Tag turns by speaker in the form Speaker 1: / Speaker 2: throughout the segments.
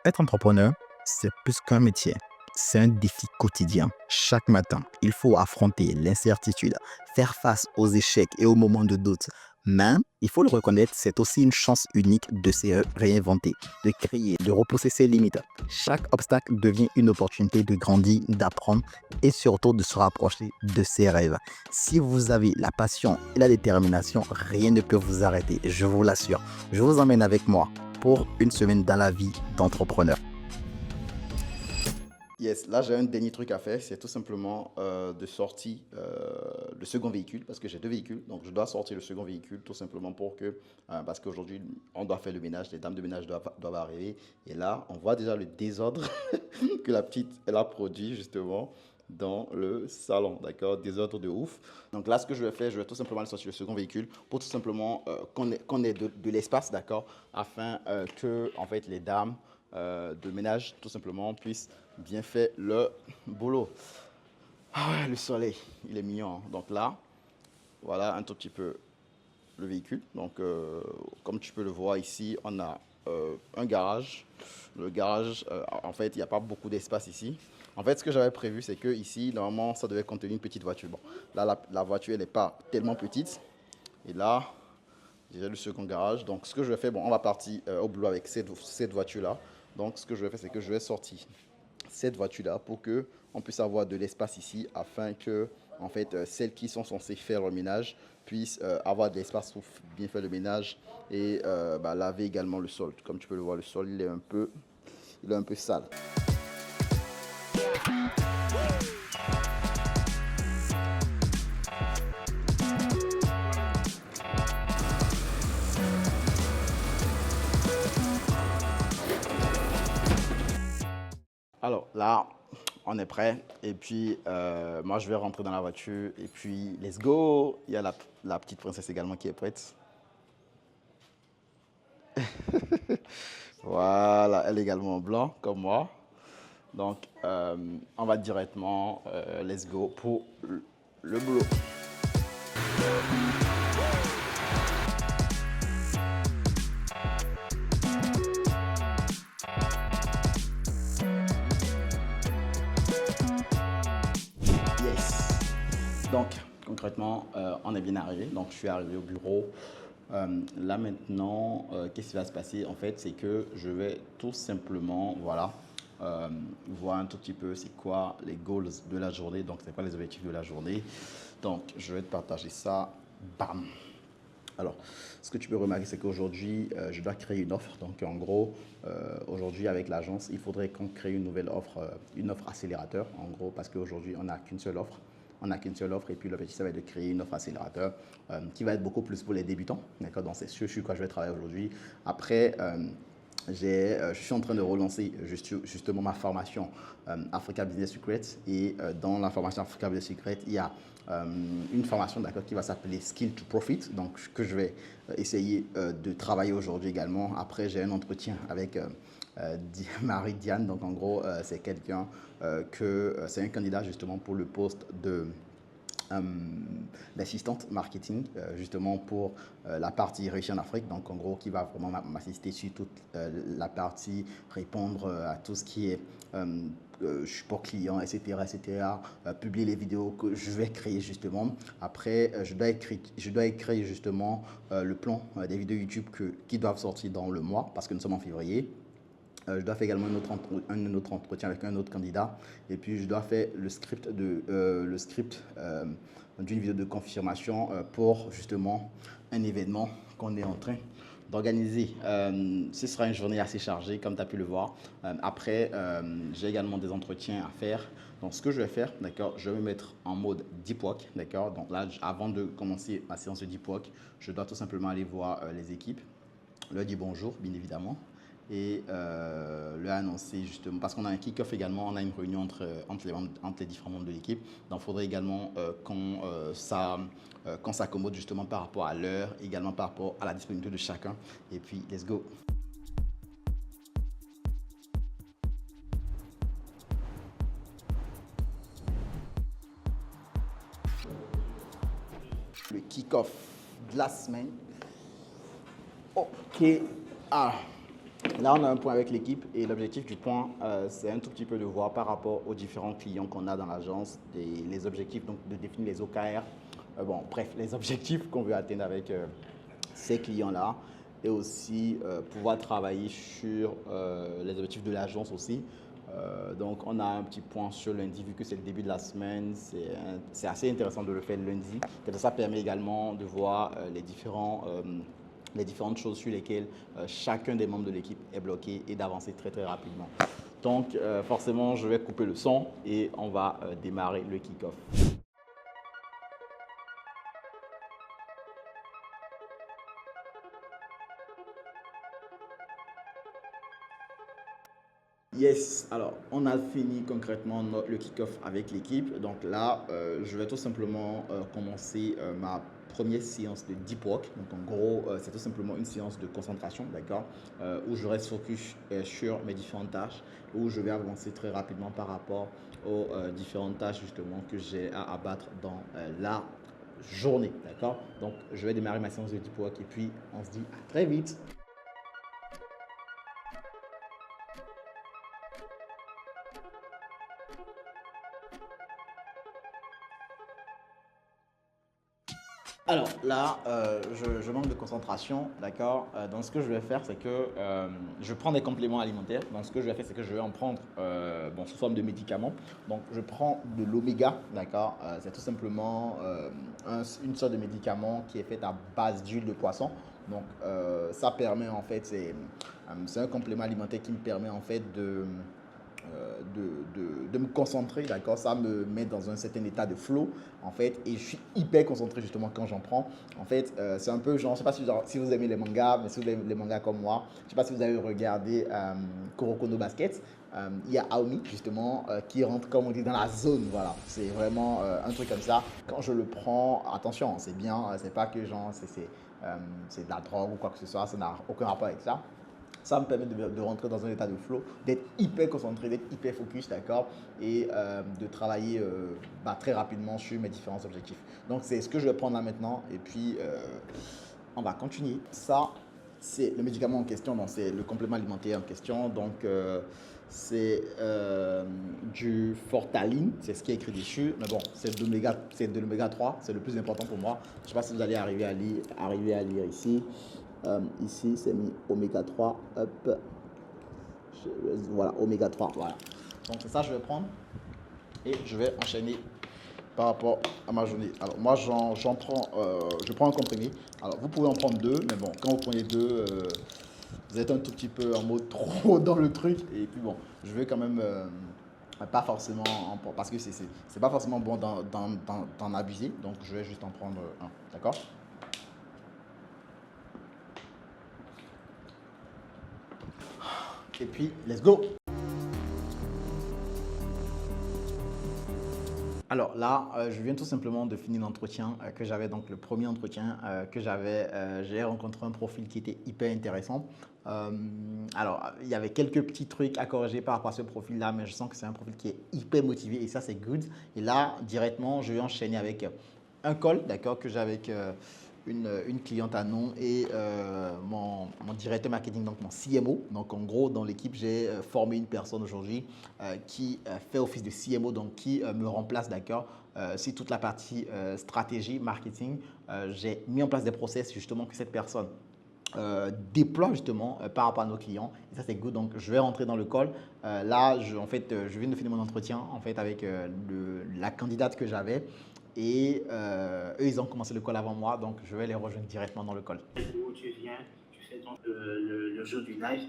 Speaker 1: Être entrepreneur, c'est plus qu'un métier. C'est un défi quotidien. Chaque matin, il faut affronter l'incertitude, faire face aux échecs et aux moments de doute. Mais, il faut le reconnaître, c'est aussi une chance unique de se réinventer, de créer, de repousser ses limites. Chaque obstacle devient une opportunité de grandir, d'apprendre et surtout de se rapprocher de ses rêves. Si vous avez la passion et la détermination, rien ne peut vous arrêter, je vous l'assure. Je vous emmène avec moi pour une semaine dans la vie d'entrepreneur. Yes, là j'ai un dernier truc à faire, c'est tout simplement de sortir le second véhicule, parce que j'ai deux véhicules, donc je dois sortir le second véhicule tout simplement parce qu'aujourd'hui on doit faire le ménage, les dames de ménage doivent arriver, et là on voit déjà le désordre que la petite elle a produit justement dans le salon, d'accord, désordre de ouf. Donc là ce que je vais faire, je vais tout simplement aller sortir le second véhicule pour tout simplement qu'on ait de l'espace, d'accord, afin que en fait les dames de ménage tout simplement puissent bien faire le boulot. Ah ouais, le soleil, il est mignon, hein. Donc là, voilà un tout petit peu le véhicule. Donc comme tu peux le voir ici, on a un garage. Le garage, en fait, il n'y a pas beaucoup d'espace ici. En fait, ce que j'avais prévu, c'est que ici, normalement, ça devait contenir une petite voiture. Bon, là, la voiture, elle n'est pas tellement petite. Et là, j'ai le second garage. Donc, ce que je vais faire, bon, on va partir au boulot avec cette voiture-là. Donc, ce que je vais faire, c'est que je vais sortir cette voiture-là pour que on puisse avoir de l'espace ici afin que, en fait, celles qui sont censées faire le ménage puissent avoir de l'espace pour bien faire le ménage et laver également le sol. Comme tu peux le voir, le sol, il est un peu sale. Alors là, on est prêt. Et puis, moi, je vais rentrer dans la voiture. Et puis, let's go. Il y a la petite princesse également qui est prête. Voilà, elle est également en blanc, comme moi. Donc, on va directement, let's go, pour le boulot. Yes. Donc, concrètement, on est bien arrivé. Donc, je suis arrivé au bureau. Là maintenant, qu'est-ce qui va se passer? En fait, c'est que je vais tout simplement, voilà, voir un tout petit peu c'est quoi les goals de la journée. Donc, c'est quoi les objectifs de la journée. Donc, je vais te partager ça. Bam! Alors, ce que tu peux remarquer, c'est qu'aujourd'hui, je dois créer une offre. Donc, en gros, aujourd'hui, avec l'agence, il faudrait qu'on crée une nouvelle offre, une offre accélérateur, en gros, parce qu'aujourd'hui, on n'a qu'une seule offre. On n'a qu'une seule offre et puis l'objectif, ça va être de créer une offre accélérateur qui va être beaucoup plus pour les débutants. D'accord? Donc, c'est sur quoi je vais travailler aujourd'hui. Après, je suis en train de relancer justement ma formation Africa Business Secrets et dans la formation Africa Business Secrets, il y a une formation qui va s'appeler Skill to Profit, donc que je vais essayer de travailler aujourd'hui également. Après, j'ai un entretien avec Marie-Diane, donc en gros, c'est quelqu'un c'est un candidat justement pour le poste de l'assistante marketing justement pour la partie réussir en Afrique, donc en gros qui va vraiment m'assister sur toute la partie répondre à tout ce qui est support client, etc., etc., publier les vidéos que je vais créer justement. Après, je dois écrire justement le plan des vidéos YouTube qui doivent sortir dans le mois parce que nous sommes en février. Je dois faire également un autre entretien avec un autre candidat. Et puis, je dois faire le script d'une vidéo de confirmation pour justement un événement qu'on est en train d'organiser. Ce sera une journée assez chargée, comme tu as pu le voir. Après, j'ai également des entretiens à faire. Donc, ce que je vais faire, d'accord, je vais me mettre en mode deep work, d'accord. Donc là, avant de commencer ma séance de deep work, je dois tout simplement aller voir les équipes, leur dire bonjour, bien évidemment, et leur annoncer justement, parce qu'on a un kick-off également, on a une réunion entre les différents membres de l'équipe, donc il faudrait également qu'on s'accommode justement par rapport à l'heure, également par rapport à la disponibilité de chacun, et puis let's go. Le kick-off de la semaine. Ok. Ah. Là, on a un point avec l'équipe et l'objectif du point, c'est un tout petit peu de voir par rapport aux différents clients qu'on a dans l'agence, les objectifs, donc de définir les OKR, bon, bref, les objectifs qu'on veut atteindre avec ces clients-là et aussi pouvoir travailler sur les objectifs de l'agence aussi. Donc, on a un petit point sur lundi, vu que c'est le début de la semaine, c'est assez intéressant de le faire lundi. Ça permet également de voir les différentes choses sur lesquelles chacun des membres de l'équipe est bloqué et d'avancer très très rapidement. Donc, forcément, je vais couper le son et on va démarrer le kick-off. Yes, alors on a fini concrètement le kick-off avec l'équipe. Donc là, je vais tout simplement commencer ma première séance de deep work. Donc en gros, c'est tout simplement une séance de concentration, d'accord, où je reste focus sur mes différentes tâches, où je vais avancer très rapidement par rapport aux différentes tâches justement que j'ai à abattre dans la journée, d'accord. Donc je vais démarrer ma séance de deep work et puis on se dit à très vite. Alors là, je manque de concentration, d'accord. Donc ce que je vais faire, c'est que je prends des compléments alimentaires. Donc ce que je vais faire, c'est que je vais en prendre bon, sous forme de médicaments. Donc je prends de l'oméga, d'accord. C'est tout simplement une sorte de médicament qui est fait à base d'huile de poisson. Donc ça permet en fait, c'est un complément alimentaire qui me permet en fait de me concentrer, d'accord. Ça me met dans un certain état de flow, en fait, et je suis hyper concentré justement quand j'en prends. En fait, c'est un peu genre, je sais pas si vous aimez les mangas, mais si vous aimez les mangas comme moi, je sais pas si vous avez regardé Kuroko no Basket. Il y a Aomi justement qui rentre, comme on dit, dans la zone. Voilà, c'est vraiment un truc comme ça. Quand je le prends, attention, c'est bien, c'est pas que genre c'est de la drogue ou quoi que ce soit, ça n'a aucun rapport avec ça. Ça me permet de rentrer dans un état de flow, d'être hyper concentré, d'être hyper focus, d'accord, et de travailler très rapidement sur mes différents objectifs. Donc, c'est ce que je vais prendre là maintenant, et puis on va continuer. Ça, c'est le médicament en question, donc c'est le complément alimentaire en question. Donc, c'est du Fortaline, c'est ce qui est écrit dessus. Mais bon, c'est de l'oméga 3, c'est le plus important pour moi. Je ne sais pas si vous allez arriver à lire ici. Ici, c'est mis oméga 3. Hop. Voilà, oméga 3. Voilà. Donc, c'est ça que je vais prendre. Et je vais enchaîner par rapport à ma journée. Alors, moi, je prends un comprimé. Alors, vous pouvez en prendre deux. Mais bon, quand vous prenez deux, vous êtes un tout petit peu en mode trop dans le truc. Et puis, bon, je vais quand même pas forcément parce que c'est pas forcément bon d'en abuser. Donc, je vais juste en prendre un. D'accord? Et puis, let's go! Alors là, je viens tout simplement de finir l'entretien que j'avais, donc le premier entretien que j'avais. J'ai rencontré un profil qui était hyper intéressant. Alors, il y avait quelques petits trucs à corriger par rapport à ce profil-là, mais je sens que c'est un profil qui est hyper motivé et ça, c'est good. Et là, directement, je vais enchaîner avec un call, d'accord, que j'ai avec une cliente à nom et mon directeur marketing, donc mon CMO. Donc en gros, dans l'équipe, j'ai formé une personne aujourd'hui qui fait office de CMO, donc qui me remplace, d'accord. C'est toute la partie stratégie, marketing. J'ai mis en place des process justement que cette personne déploie justement par rapport à nos clients. Et ça, c'est good. Donc, je vais rentrer dans le call. Là, en fait, je viens de finir mon entretien en fait, avec la candidate que j'avais. Et eux, ils ont commencé le call avant moi. Donc, je vais les rejoindre directement dans le call. Où tu viens, tu fais donc le jeu du live.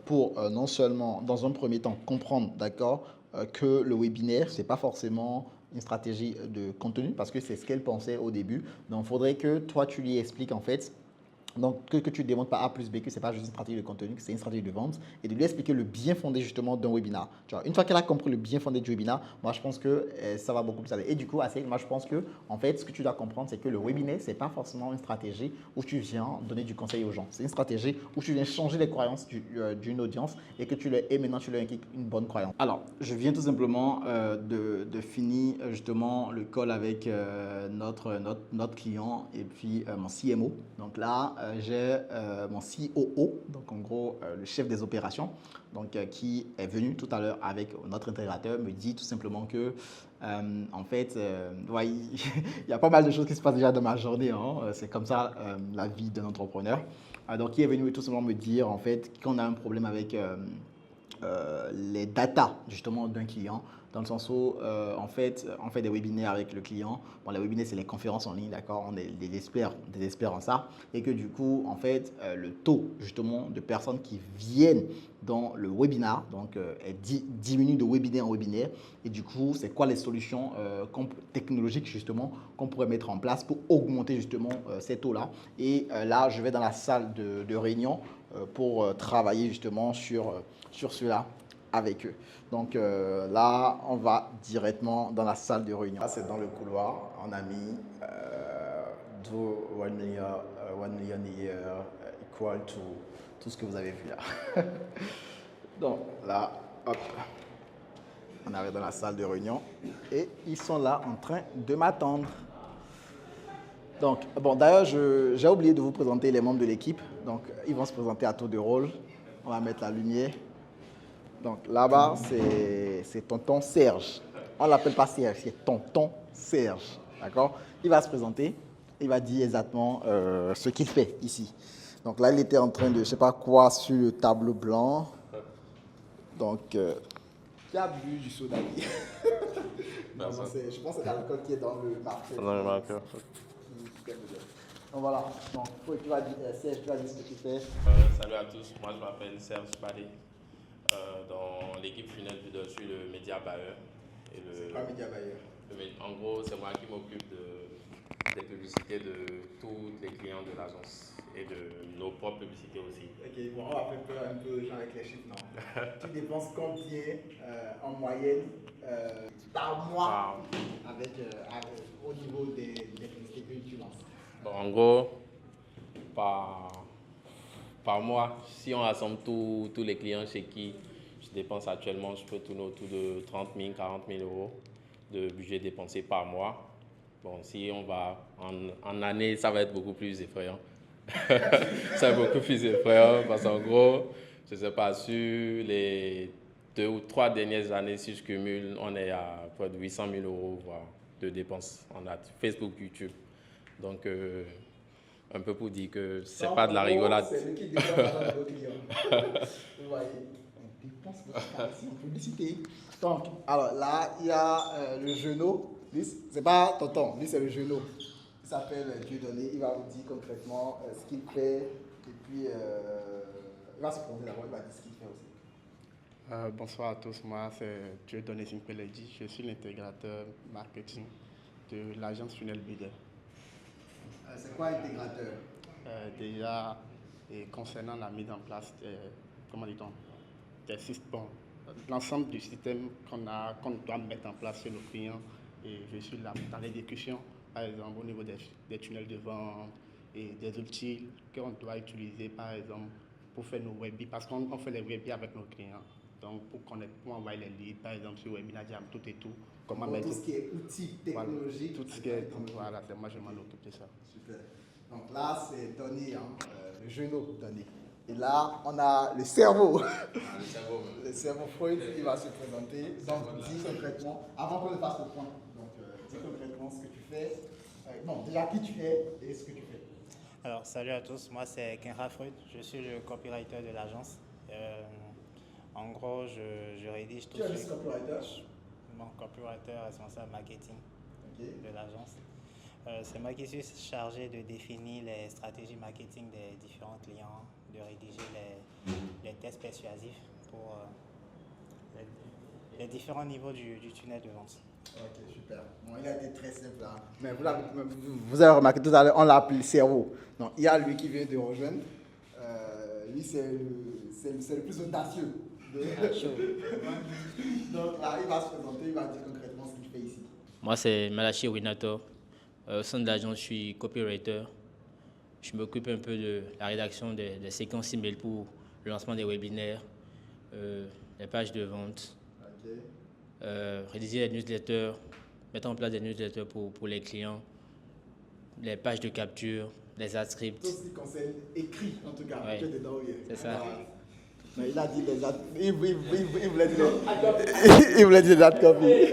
Speaker 1: Pour non seulement, dans un premier temps, comprendre, d'accord, que le webinaire, c'est pas forcément une stratégie de contenu parce que c'est ce qu'elle pensait au début. Donc, il faudrait que toi, tu lui expliques en fait. Donc, que tu ne démontres pas A plus B, que ce n'est pas juste une stratégie de contenu, que c'est une stratégie de vente, et de lui expliquer le bien fondé justement d'un webinar. Tu vois, une fois qu'elle a compris le bien fondé du webinar, moi je pense que ça va beaucoup plus aller. Et du coup, moi je pense que en fait, ce que tu dois comprendre, c'est que le webinaire, ce n'est pas forcément une stratégie où tu viens donner du conseil aux gens. C'est une stratégie où tu viens changer les croyances d'une audience et que maintenant tu leur inculques une bonne croyance. Alors, je viens tout simplement de finir justement le call avec notre client et puis mon CMO. Donc là, j'ai mon COO, donc en gros le chef des opérations, donc, qui est venu tout à l'heure avec notre intégrateur, me dit tout simplement que en fait, ouais, il y a pas mal de choses qui se passent déjà dans ma journée, hein. C'est comme ça la vie d'un entrepreneur. Donc il est venu tout simplement me dire en fait qu'on a un problème avec les datas justement d'un client, dans le sens où en fait, on fait des webinaires avec le client. Bon, les webinaires, c'est les conférences en ligne, d'accord? On est des experts en ça. Et que du coup, en fait, le taux justement de personnes qui viennent dans le webinar, donc diminue de webinaire en webinaire. Et du coup, c'est quoi les solutions technologiques justement qu'on pourrait mettre en place pour augmenter justement ces taux-là. Et là, je vais dans la salle de réunion pour travailler justement sur cela avec eux. Donc là, on va directement dans la salle de réunion. Là, c'est dans le couloir. On a mis do 1 million, 1 million a year equal to tout ce que vous avez vu là. Donc là, hop, on arrive dans la salle de réunion et ils sont là en train de m'attendre. Donc, bon, d'ailleurs, j'ai oublié de vous présenter les membres de l'équipe. Donc, ils vont se présenter à tour de rôle. On va mettre la lumière. Donc, là-bas, c'est tonton Serge. On ne l'appelle pas Serge, c'est tonton Serge. D'accord? Il va se présenter. Il va dire exactement ce qu'il fait ici. Donc, là, il était en train de, je ne sais pas quoi, sur le tableau blanc. Donc, qui a bu du soda? Non, je pense que c'est l'alcool qui est dans le marqueur. Dans le marqueur. Donc voilà, donc, tu vas dire, Serge, tu vas dire ce que tu fais.
Speaker 2: Salut à tous, moi je m'appelle Serge Palé. Dans l'équipe Funnel Builder, je suis le média buyer.
Speaker 1: C'est quoi média buyer?
Speaker 2: En gros, c'est moi qui m'occupe des publicités de tous les clients de l'agence et de nos propres publicités aussi.
Speaker 1: Ok, bon, on va faire un peu genre avec les chiffres, non? Tu dépenses combien en moyenne par mois au niveau des publicités que tu lances?
Speaker 2: Bon, en gros, par mois, si on rassemble tous les clients chez qui je dépense actuellement, je peux tourner autour de 30 000, 40 000 euros de budget dépensé par mois. Bon, si on va en année, ça va être beaucoup plus effrayant. Ça va être beaucoup plus effrayant parce qu'en gros, je ne sais pas, sur les 2 ou 3 dernières années, si je cumule, on est à près de 800 000 euros voire, de dépenses en Facebook, YouTube. Donc, un peu pour dire que c'est pas de la rigolade.
Speaker 1: C'est lui qui dépense l'argent de vos clients. Vous voyez, on dépense votre argent en publicité. Donc, alors là, il y a le genou. Lui, c'est pas tonton, lui c'est le genou. Il s'appelle Dieudonné. Il va vous dire concrètement ce qu'il fait. Et puis, il va se présenter d'abord, il va dire ce qu'il fait aussi.
Speaker 3: Bonsoir à tous, moi c'est Dieudonné Simpeledi, je suis l'intégrateur marketing de l'agence Funnel Builder.
Speaker 1: C'est quoi intégrateur?
Speaker 3: Déjà, et concernant la mise en place des systèmes, l'ensemble du système qu'on doit mettre en place chez nos clients, et je suis là dans l'exécution, par exemple au niveau des tunnels de vente et des outils qu'on doit utiliser par exemple pour faire nos webinars, parce qu'on fait les webinars avec nos clients. Donc, pour envoyer les leads, par exemple, sur Webinar Jam, tout et tout.
Speaker 1: Comment mettre tout ce qui est outils technologiques.
Speaker 3: Voilà, tout ce qui est, voilà, c'est moi, je m'en occupe de ça.
Speaker 1: Super. Donc là, c'est Tony, hein, le genou, Tony. Et là, on a le cerveau.
Speaker 2: Le cerveau.
Speaker 1: Le cerveau Freud, il va se présenter. Donc, dis concrètement, avant qu'on ne fasse le point, donc, dis concrètement ce que tu fais. Bon, déjà qui tu es et ce que tu fais.
Speaker 4: Alors, salut à tous, moi c'est Kenra Freud, je suis le copywriter de l'agence. En gros, je rédige tout
Speaker 1: ce qui... Tu es copywriter?
Speaker 4: Mon copywriter responsable marketing de l'agence. C'est moi qui suis chargé de définir les stratégies marketing des différents clients, de rédiger les tests persuasifs pour les différents niveaux du tunnel de vente.
Speaker 1: Ok, super. Bon, il a été très simple. Hein. Mais vous avez remarqué tout à l'heure, on l'a appelé le cerveau. Donc, il y a lui qui vient de rejoindre. Lui, c'est le plus audacieux. Donc là, il va se présenter, il va dire concrètement ce qu'il fait ici.
Speaker 5: Moi, c'est Malachi Winato. Au sein de l'agence, je suis copywriter. Je m'occupe un peu de la rédaction des séquences email pour le lancement des webinaires, les pages de vente, rédiger les newsletters, mettre en place des newsletters pour les clients, les pages de capture, les scripts.
Speaker 1: Tout ce qui concerne écrit, en tout cas.
Speaker 5: Ouais.
Speaker 1: Que dedans, oui.
Speaker 5: C'est ça.
Speaker 1: Mais il a dit les dates. Il voulait dire il voulait dire les dates copy.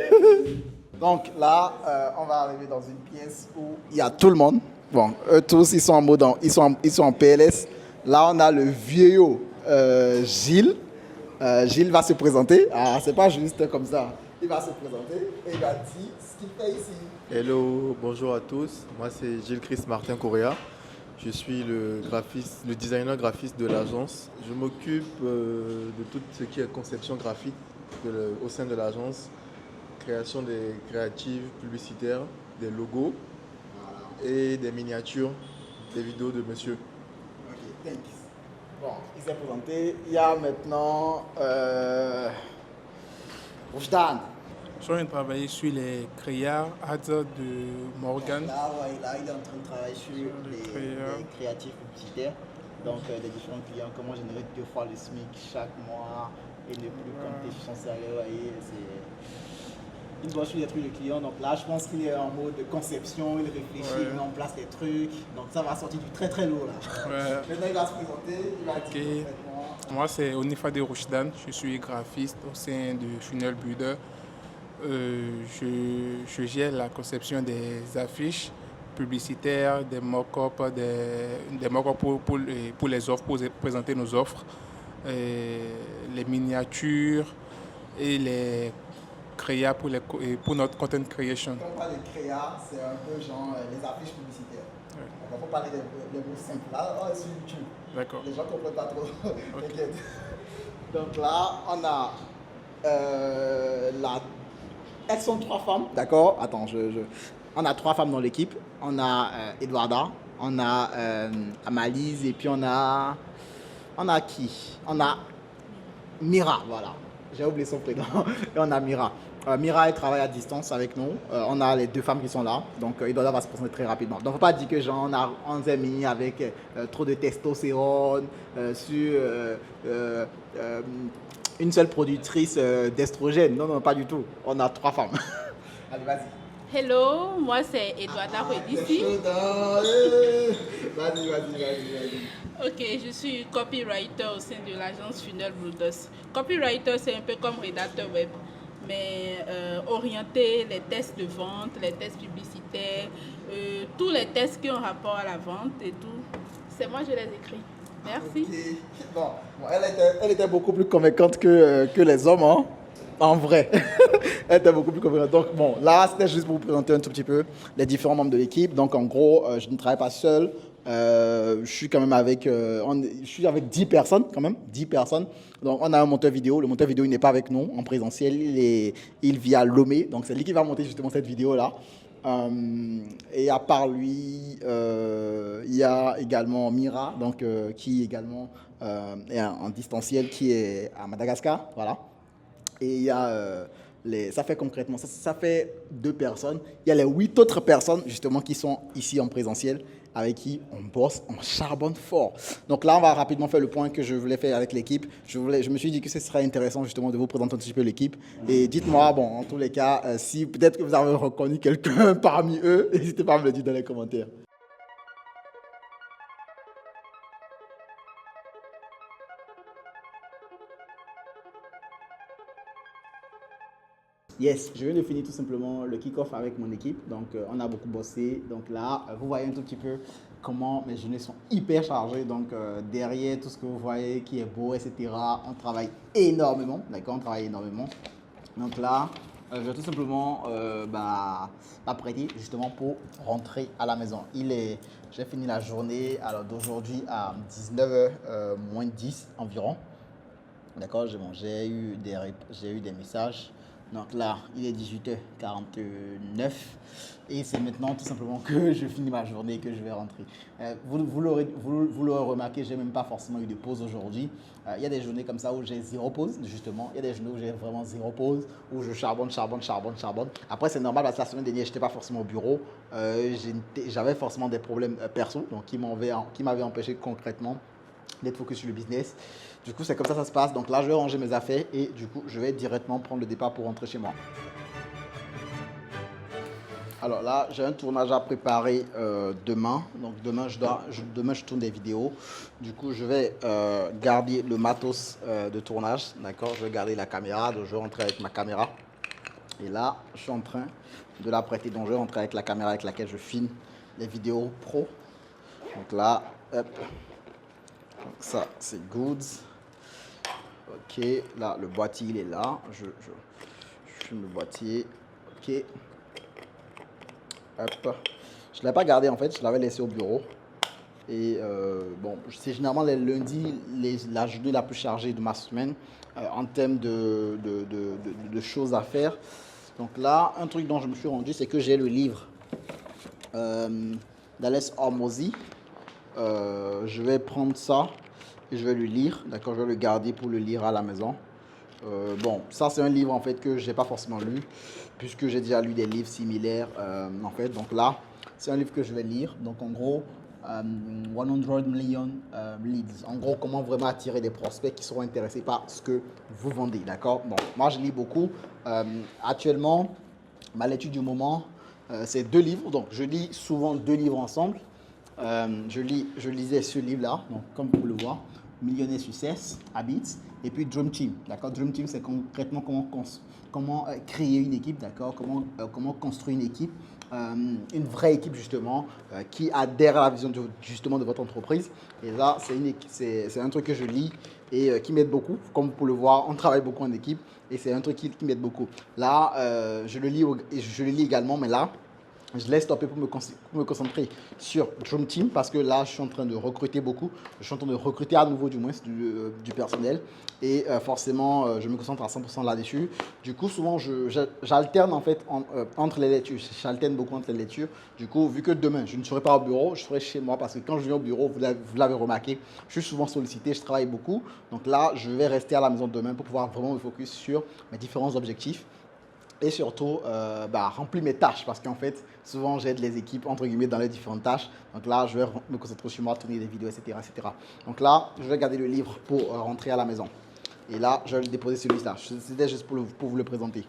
Speaker 1: Donc là, on va arriver dans une pièce où il y a tout le monde. Bon, eux tous, ils sont en mode, ils sont en PLS. Là, on a le vieillot Gilles. Gilles va se présenter. Ah, c'est pas juste comme ça. Il va se présenter et il va dire ce qu'il fait ici.
Speaker 6: Hello, bonjour à tous. Moi, c'est Gilles Chris Martin Correa. Je suis le designer graphiste de l'agence. Je m'occupe de tout ce qui est conception graphique au sein de l'agence, création des créatives publicitaires, des logos et des miniatures, des vidéos de monsieur.
Speaker 1: Ok, thanks. Bon, il s'est présenté. Il y a maintenant Roujdan.
Speaker 7: Je viens de travailler sur les créas de Morgan.
Speaker 1: Là, il est en train de travailler sur les créatifs publicitaires. Donc, des différents clients, comment générer 2 fois le SMIC chaque mois et ne plus compter sur son salaire. Il doit suivre les trucs de clients. Donc là, je pense qu'il est en mode conception, il réfléchit, il met en place des trucs. Donc ça va sortir du très très lourd là.
Speaker 7: Ouais.
Speaker 1: Maintenant, il va se présenter, il va dire complètement.
Speaker 7: Moi, c'est Onifa de Rochdan. Je suis graphiste au sein de Funnel Builder. Je gère la conception des affiches publicitaires, des mock-ups, des mock-ups pour les offres, pour présenter nos offres, les miniatures et les créas pour notre content creation.
Speaker 1: Quand on parle de créa, c'est un peu genre les affiches publicitaires.
Speaker 7: Ouais.
Speaker 1: On va pas parler des mots simples. Là, on est sur YouTube.
Speaker 7: D'accord.
Speaker 1: Les gens ne comprennent pas trop.
Speaker 7: Okay.
Speaker 1: T'inquiète. Donc là, on a elles sont 3 femmes. D'accord. Attends, on a 3 femmes dans l'équipe. On a Edwarda, on a Amalise et puis on a qui? On a Mira, voilà. J'ai oublié son prénom. Et on a Mira. Mira, elle travaille à distance avec nous. On a les 2 femmes qui sont là. Donc, Edwarda va se présenter très rapidement. Donc, il ne faut pas dire que genre, on s'est mis avec trop de testostérone sur une seule productrice d'estrogène. Non, pas du tout. On a 3 femmes. Allez, vas-y.
Speaker 8: Hello, moi c'est Edwarda Redissi.
Speaker 1: Vas-y.
Speaker 8: Ok, je suis copywriter au sein de l'agence Funnel Builders. Copywriter, c'est un peu comme rédacteur web, mais orienté les tests de vente, les tests publicitaires, tous les tests qui ont rapport à la vente et tout. C'est moi, je les écris. Merci.
Speaker 1: Okay. Bon, elle était beaucoup plus convaincante que les hommes, hein? En vrai. Elle était beaucoup plus convaincante. Donc, bon, là, c'était juste pour vous présenter un tout petit peu les différents membres de l'équipe. Donc, en gros, je ne travaille pas seul. Je suis quand même avec 10 personnes, quand même, 10 personnes. Donc, on a un monteur vidéo. Le monteur vidéo, il n'est pas avec nous en présentiel. Il vit à Lomé. Donc, c'est lui qui va monter justement cette vidéo-là. Et à part lui, il y a également Mira, donc, qui également est en distanciel, qui est à Madagascar, voilà. Et il y a ça fait concrètement, ça fait 2 personnes. Il y a les 8 autres personnes justement qui sont ici en présentiel, avec qui on bosse, on charbonne fort. Donc là, on va rapidement faire le point que je voulais faire avec l'équipe. Je me suis dit que ce serait intéressant justement de vous présenter un petit peu l'équipe. Et dites-moi, bon, en tous les cas, si peut-être que vous avez reconnu quelqu'un parmi eux, n'hésitez pas à me le dire dans les commentaires. Yes, je viens de finir tout simplement le kick-off avec mon équipe. Donc, on a beaucoup bossé. Donc là, vous voyez un tout petit peu comment mes journées sont hyper chargées. Donc, derrière tout ce que vous voyez qui est beau, etc., on travaille énormément. D'accord, on travaille énormément. Donc là, je vais tout simplement m'apprêter justement pour rentrer à la maison. J'ai fini la journée d'aujourd'hui à 19h moins 10 environ. D'accord, j'ai eu des messages. Donc là, il est 18h49 et c'est maintenant tout simplement que je finis ma journée et que je vais rentrer. Vous l'aurez remarqué, je n'ai même pas forcément eu de pause aujourd'hui. Il y a des journées comme ça où j'ai 0 pause, justement. Il y a des journées où j'ai vraiment 0 pause, où je charbonne. Après, c'est normal parce que la semaine dernière, je n'étais pas forcément au bureau. J'avais forcément des problèmes perso, donc qui m'avaient empêché concrètement d'être focus sur le business. Du coup, c'est comme ça se passe. Donc là, je vais ranger mes affaires et du coup, je vais directement prendre le départ pour rentrer chez moi. Alors là, j'ai un tournage à préparer demain. Donc demain, demain, je tourne des vidéos. Du coup, je vais garder le matos de tournage. D'accord? Je vais garder la caméra. Donc je vais rentrer avec ma caméra. Et là, je suis en train de la prêter. Donc je vais rentrer avec la caméra avec laquelle je filme les vidéos pro. Donc là, hop. Donc ça, c'est goods. Ok, là, le boîtier, il est là. Je filme le boîtier. Ok. Hop. Je ne l'ai pas gardé en fait, je l'avais laissé au bureau. Et bon, c'est généralement les lundis, la journée la plus chargée de ma semaine en termes de choses à faire. Donc là, un truc dont je me suis rendu, c'est que j'ai le livre d'Ales Hormozi. Je vais prendre ça et je vais le lire. D'accord, je vais le garder pour le lire à la maison. Bon, ça c'est un livre en fait que je n'ai pas forcément lu, puisque j'ai déjà lu des livres similaires en fait. Donc là, c'est un livre que je vais lire. Donc en gros, 100 million leads. En gros, comment vraiment attirer des prospects qui seront intéressés par ce que vous vendez. D'accord. Bon, moi je lis beaucoup. Actuellement, ma lecture du moment, c'est 2 livres. Donc je lis souvent 2 livres ensemble. Je lisais ce livre-là, donc comme vous pouvez le voir, Millionnaire Success Habits, et puis Dream Team. D'accord, Dream Team, c'est concrètement comment créer une équipe, d'accord, comment construire une équipe, une vraie équipe justement, qui adhère à la vision justement de votre entreprise. Et là, c'est un truc que je lis et qui m'aide beaucoup. Comme vous pouvez le voir, on travaille beaucoup en équipe et c'est un truc qui m'aide beaucoup. Là, je le lis également, mais là, je laisse stopper pour me concentrer sur Dream Team parce que là, je suis en train de recruter beaucoup. Je suis en train de recruter à nouveau, du moins, du personnel. Et forcément, je me concentre à 100% là-dessus. Du coup, souvent, j'alterne en fait entre les lectures. J'alterne beaucoup entre les lectures. Du coup, vu que demain, je ne serai pas au bureau, je serai chez moi parce que quand je viens au bureau, vous l'avez remarqué, je suis souvent sollicité, je travaille beaucoup. Donc là, je vais rester à la maison demain pour pouvoir vraiment me focus sur mes différents objectifs. Et surtout, remplir mes tâches parce qu'en fait, souvent, j'aide les équipes, entre guillemets, dans les différentes tâches. Donc là, je vais me concentrer sur moi, tourner des vidéos, etc., etc. Donc là, je vais garder le livre pour rentrer à la maison. Et là, je vais le déposer celui-là. C'était juste pour vous le présenter.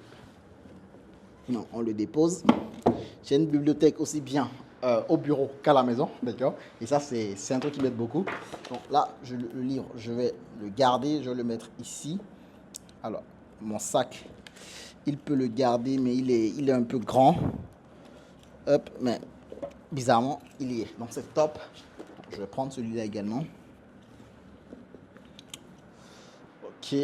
Speaker 1: Non, on le dépose. J'ai une bibliothèque aussi bien au bureau qu'à la maison, d'accord. Et ça, c'est un truc qui m'aide beaucoup. Donc là, le livre, je vais le garder, je vais le mettre ici. Alors, mon sac, il peut le garder, mais il est un peu grand. Hop, mais bizarrement, il y est. Donc c'est top. Je vais prendre celui-là également. Ok.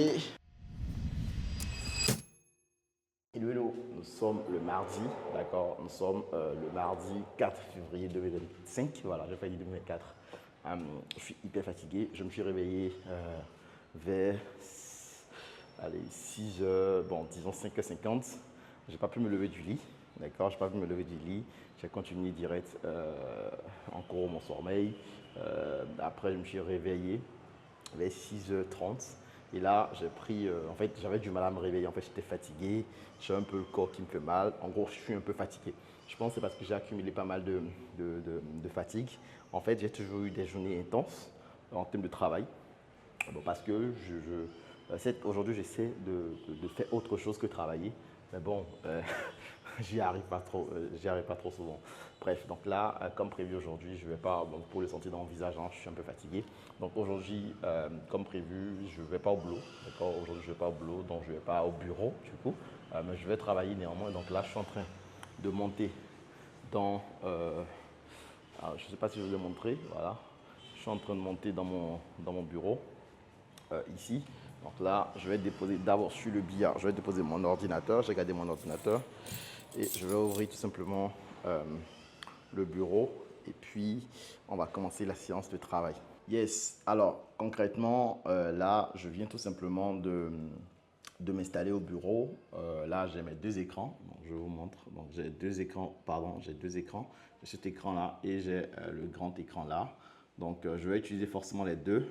Speaker 1: Hello, nous sommes le mardi, d'accord. Nous sommes le mardi 4 février 2025. Voilà, j'ai failli 2024. Je suis hyper fatigué. Je me suis réveillé vers 6 heures, bon, disons 5h50. J'ai pas pu me lever du lit, d'accord. J'ai pas pu me lever du lit. J'ai continué direct en cours mon sommeil. Après, je me suis réveillé vers 6h30. Et là, j'ai pris, en fait, j'avais du mal à me réveiller. En fait, j'étais fatigué. J'ai un peu le corps qui me fait mal. En gros, je suis un peu fatigué. Je pense que c'est parce que j'ai accumulé pas mal de fatigue. En fait, j'ai toujours eu des journées intenses en termes de travail. Bon, parce que aujourd'hui, j'essaie de faire autre chose que travailler. Mais bon, j'y arrive pas trop souvent. Bref, donc là, comme prévu aujourd'hui, je vais pas, donc pour le sentir dans mon visage, je suis un peu fatigué. Donc aujourd'hui, comme prévu, je ne vais pas au boulot. D'accord, aujourd'hui, je ne vais pas au boulot, donc je ne vais pas au bureau, du coup. Mais je vais travailler néanmoins. Donc là, je suis en train de monter dans... alors, je ne sais pas si je vous ai montré, voilà. Je suis en train de monter dans mon bureau, ici. Donc là, je vais déposer d'abord sur le billard, je vais déposer mon ordinateur, j'ai gardé mon ordinateur et je vais ouvrir tout simplement le bureau et puis on va commencer la séance de travail. Yes, alors concrètement, là, je viens tout simplement de m'installer au bureau. Là, j'ai mes 2 écrans, donc je vous montre. Donc j'ai 2 écrans, j'ai cet écran-là et j'ai le grand écran là. Donc je vais utiliser forcément les deux.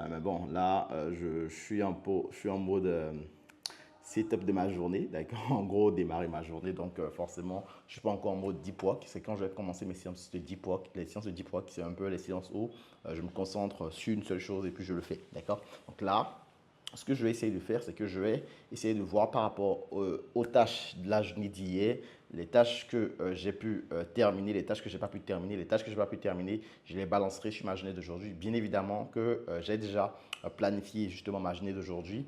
Speaker 1: Mais bon, là, je suis en mode setup de ma journée, d'accord. En gros, démarrer ma journée. Donc, forcément, je ne suis pas encore en mode deep work. C'est quand je vais commencer mes séances de deep work. Les séances de deep work, c'est un peu les séances où je me concentre sur une seule chose et puis je le fais, d'accord. Donc là, ce que je vais essayer de faire, c'est que je vais essayer de voir par rapport aux tâches de la journée d'hier, les tâches que j'ai pu terminer, les tâches que j'ai pas pu terminer, les tâches que j'ai pas pu terminer, je les balancerai sur ma journée d'aujourd'hui. Bien évidemment que j'ai déjà planifié justement ma journée d'aujourd'hui.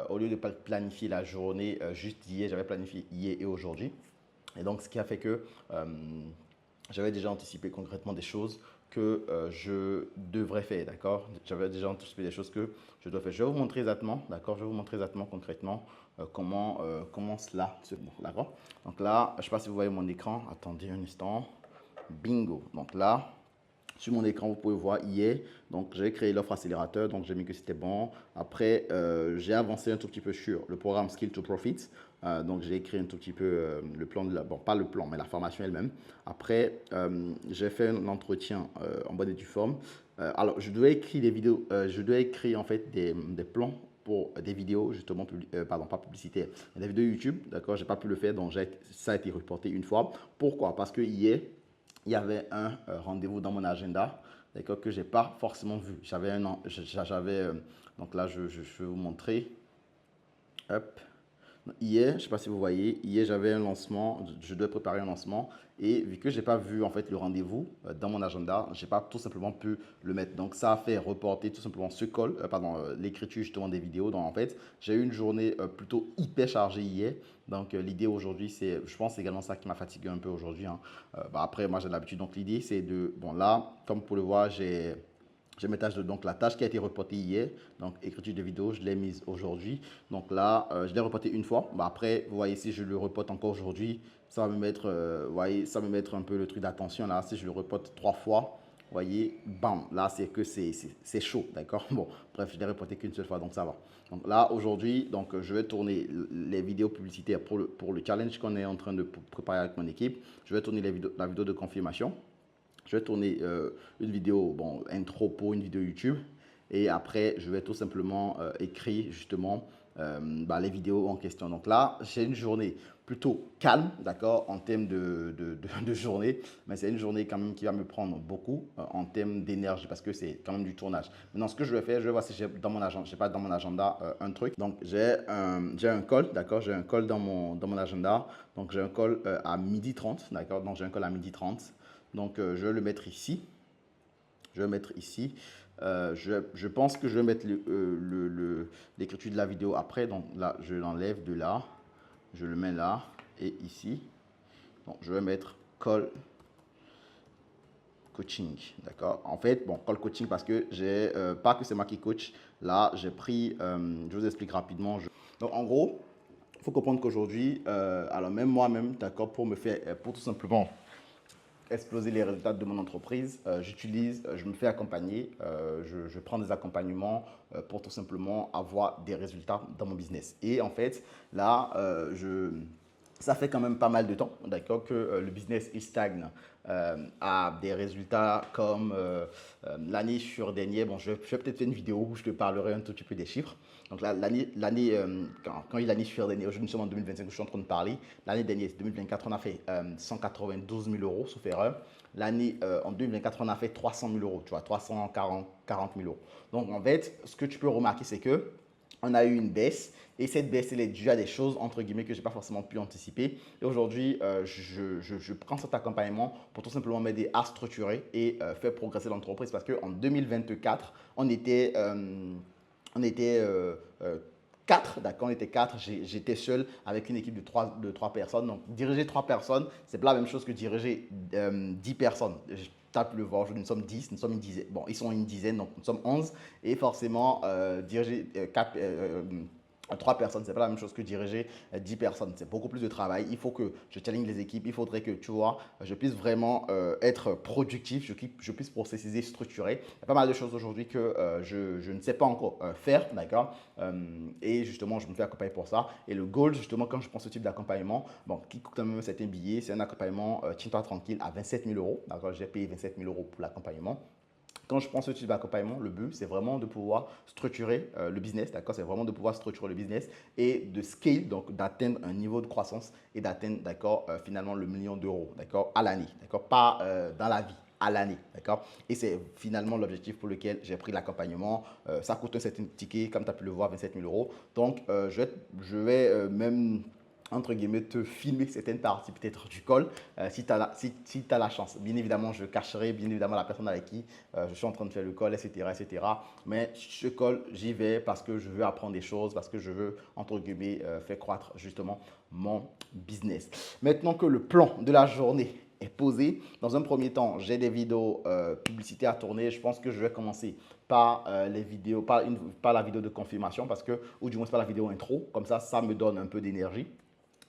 Speaker 1: Au lieu de planifier la journée juste d'hier, j'avais planifié hier et aujourd'hui. Et donc, ce qui a fait que j'avais déjà anticipé concrètement des choses que je devrais faire, d'accord? J'avais déjà anticipé des choses que je dois faire. Je vais vous montrer exactement, d'accord? Je vais vous montrer exactement concrètement comment cela se passe, d'accord? Donc là, je ne sais pas si vous voyez mon écran. Attendez un instant. Bingo. Donc là, sur mon écran, vous pouvez voir hier, donc j'ai créé l'offre accélérateur, donc j'ai mis que c'était bon. Après, j'ai avancé un tout petit peu sur le programme Skill to Profit. Donc j'ai écrit un tout petit peu le plan, bon pas le plan, mais la formation elle-même. Après, j'ai fait un entretien en bonne et due forme. Alors, je dois écrire des vidéos, je dois écrire en fait des plans pour des vidéos justement, pardon, pas publicitaires, des vidéos YouTube, d'accord, j'ai pas pu le faire, donc ça a été reporté une fois. Pourquoi? Parce que hier, il y avait un rendez-vous dans mon agenda, d'accord, que je n'ai pas forcément vu. Donc là, je vais vous montrer. Hop. Hier, je ne sais pas si vous voyez, hier j'avais un lancement, je dois préparer un lancement et vu que je n'ai pas vu en fait le rendez-vous dans mon agenda, je n'ai pas tout simplement pu le mettre. Donc ça a fait reporter tout simplement l'écriture justement des vidéos. Donc en fait, j'ai eu une journée plutôt hyper chargée hier. Donc l'idée aujourd'hui, c'est, je pense également ça qui m'a fatigué un peu aujourd'hui, hein. Après, moi j'ai l'habitude. Donc l'idée c'est de, bon là, comme vous pouvez le voir, j'ai mes tâches donc la tâche qui a été reportée hier, donc écriture de vidéo, je l'ai mise aujourd'hui. Donc là, je l'ai reporté une fois. Après, vous voyez, si je le reporte encore aujourd'hui, ça va me mettre, vous voyez, ça va me mettre un peu le truc d'attention là. Si je le reporte 3 fois, vous voyez, bam, là c'est que c'est chaud, d'accord. Bon, bref, je l'ai reporté qu'une seule fois, donc ça va. Donc là, aujourd'hui, donc je vais tourner les vidéos publicitaires pour le challenge qu'on est en train de préparer avec mon équipe. Je vais tourner la vidéo de confirmation. Je vais tourner une vidéo, bon, intro pour une vidéo YouTube. Et après, je vais tout simplement écrire justement les vidéos en question. Donc là, j'ai une journée plutôt calme, d'accord, en termes de journée. Mais c'est une journée quand même qui va me prendre beaucoup en termes d'énergie parce que c'est quand même du tournage. Maintenant, ce que je vais faire, je vais voir si j'ai dans mon agenda, j'ai pas dans mon agenda un truc. Donc, j'ai un call, d'accord, j'ai un call dans mon agenda. Donc, j'ai un call à 12h30, d'accord. Donc, j'ai un call à 12h30. Donc, je vais le mettre ici. Je vais mettre ici. Je pense que je vais mettre l'écriture de la vidéo après. Donc là, je l'enlève de là. Je le mets là et ici. Donc, je vais mettre call coaching. D'accord. En fait, bon, call coaching parce que j'ai pas que c'est moi qui coach. Là, j'ai pris, je vous explique rapidement. Donc, en gros, il faut comprendre qu'aujourd'hui, alors même moi-même, d'accord, pour tout simplement exploser les résultats de mon entreprise, je me fais accompagner, je prends des accompagnements pour tout simplement avoir des résultats dans mon business. Et en fait, là, ça fait quand même pas mal de temps, d'accord, que le business il stagne à des résultats comme l'année sur dernière. Bon, je vais peut-être faire une vidéo où je te parlerai un tout petit peu des chiffres. Donc quand il l'année sur dernière, nous sommes en 2025, je suis en train de parler. L'année dernière, 2024, on a fait 192 000 euros, sauf erreur. L'année en 2024, on a fait 300 000 euros, tu vois, 340 000 euros. Donc en fait, ce que tu peux remarquer, c'est que on a eu une baisse et cette baisse, elle est due à des choses, entre guillemets, que je n'ai pas forcément pu anticiper. Et aujourd'hui, je prends cet accompagnement pour tout simplement m'aider à structurer et faire progresser l'entreprise parce qu'en 2024, on était 4, d'accord, on était 4, j'étais seul avec une équipe de 3 personnes. Donc, diriger 3 personnes, c'est pas la même chose que diriger 10 personnes. Tape le voir, nous sommes 10, nous sommes une dizaine. Bon, ils sont une dizaine, donc nous sommes 11. Et forcément, diriger 3 personnes, c'est pas la même chose que diriger 10 personnes. C'est beaucoup plus de travail. Il faut que je challenge les équipes. Il faudrait que, tu vois, je puisse vraiment être productif, je puisse processiser, structurer. Il y a pas mal de choses aujourd'hui que je ne sais pas encore faire, d'accord. Et justement, je me fais accompagner pour ça. Et le goal, justement, quand je prends ce type d'accompagnement, bon, qui coûte quand même certains billets, c'est un accompagnement tiens-toi tranquille à 27 000 euros. D'accord, j'ai payé 27 000 euros pour l'accompagnement. Quand je prends ce type d'accompagnement, le but, c'est vraiment de pouvoir structurer le business, d'accord? C'est vraiment de pouvoir structurer le business et de scale, donc d'atteindre un niveau de croissance et d'atteindre, d'accord, finalement le 1 million d'euros, d'accord, à l'année, d'accord? Pas dans la vie, à l'année, d'accord? Et c'est finalement l'objectif pour lequel j'ai pris l'accompagnement. Ça coûte un certain ticket, comme tu as pu le voir, 27 000 euros. Donc, je vais même entre guillemets, te filmer certaines parties peut-être du call si tu as la chance. Bien évidemment, je cacherai bien évidemment la personne avec qui je suis en train de faire le call, etc. etc. Mais ce call, j'y vais parce que je veux apprendre des choses, parce que je veux, entre guillemets, faire croître justement mon business. Maintenant que le plan de la journée est posé, dans un premier temps, j'ai des vidéos publicitaires à tourner. Je pense que je vais commencer par les vidéos, par la vidéo de confirmation parce que, ou du moins par la vidéo intro, comme ça me donne un peu d'énergie.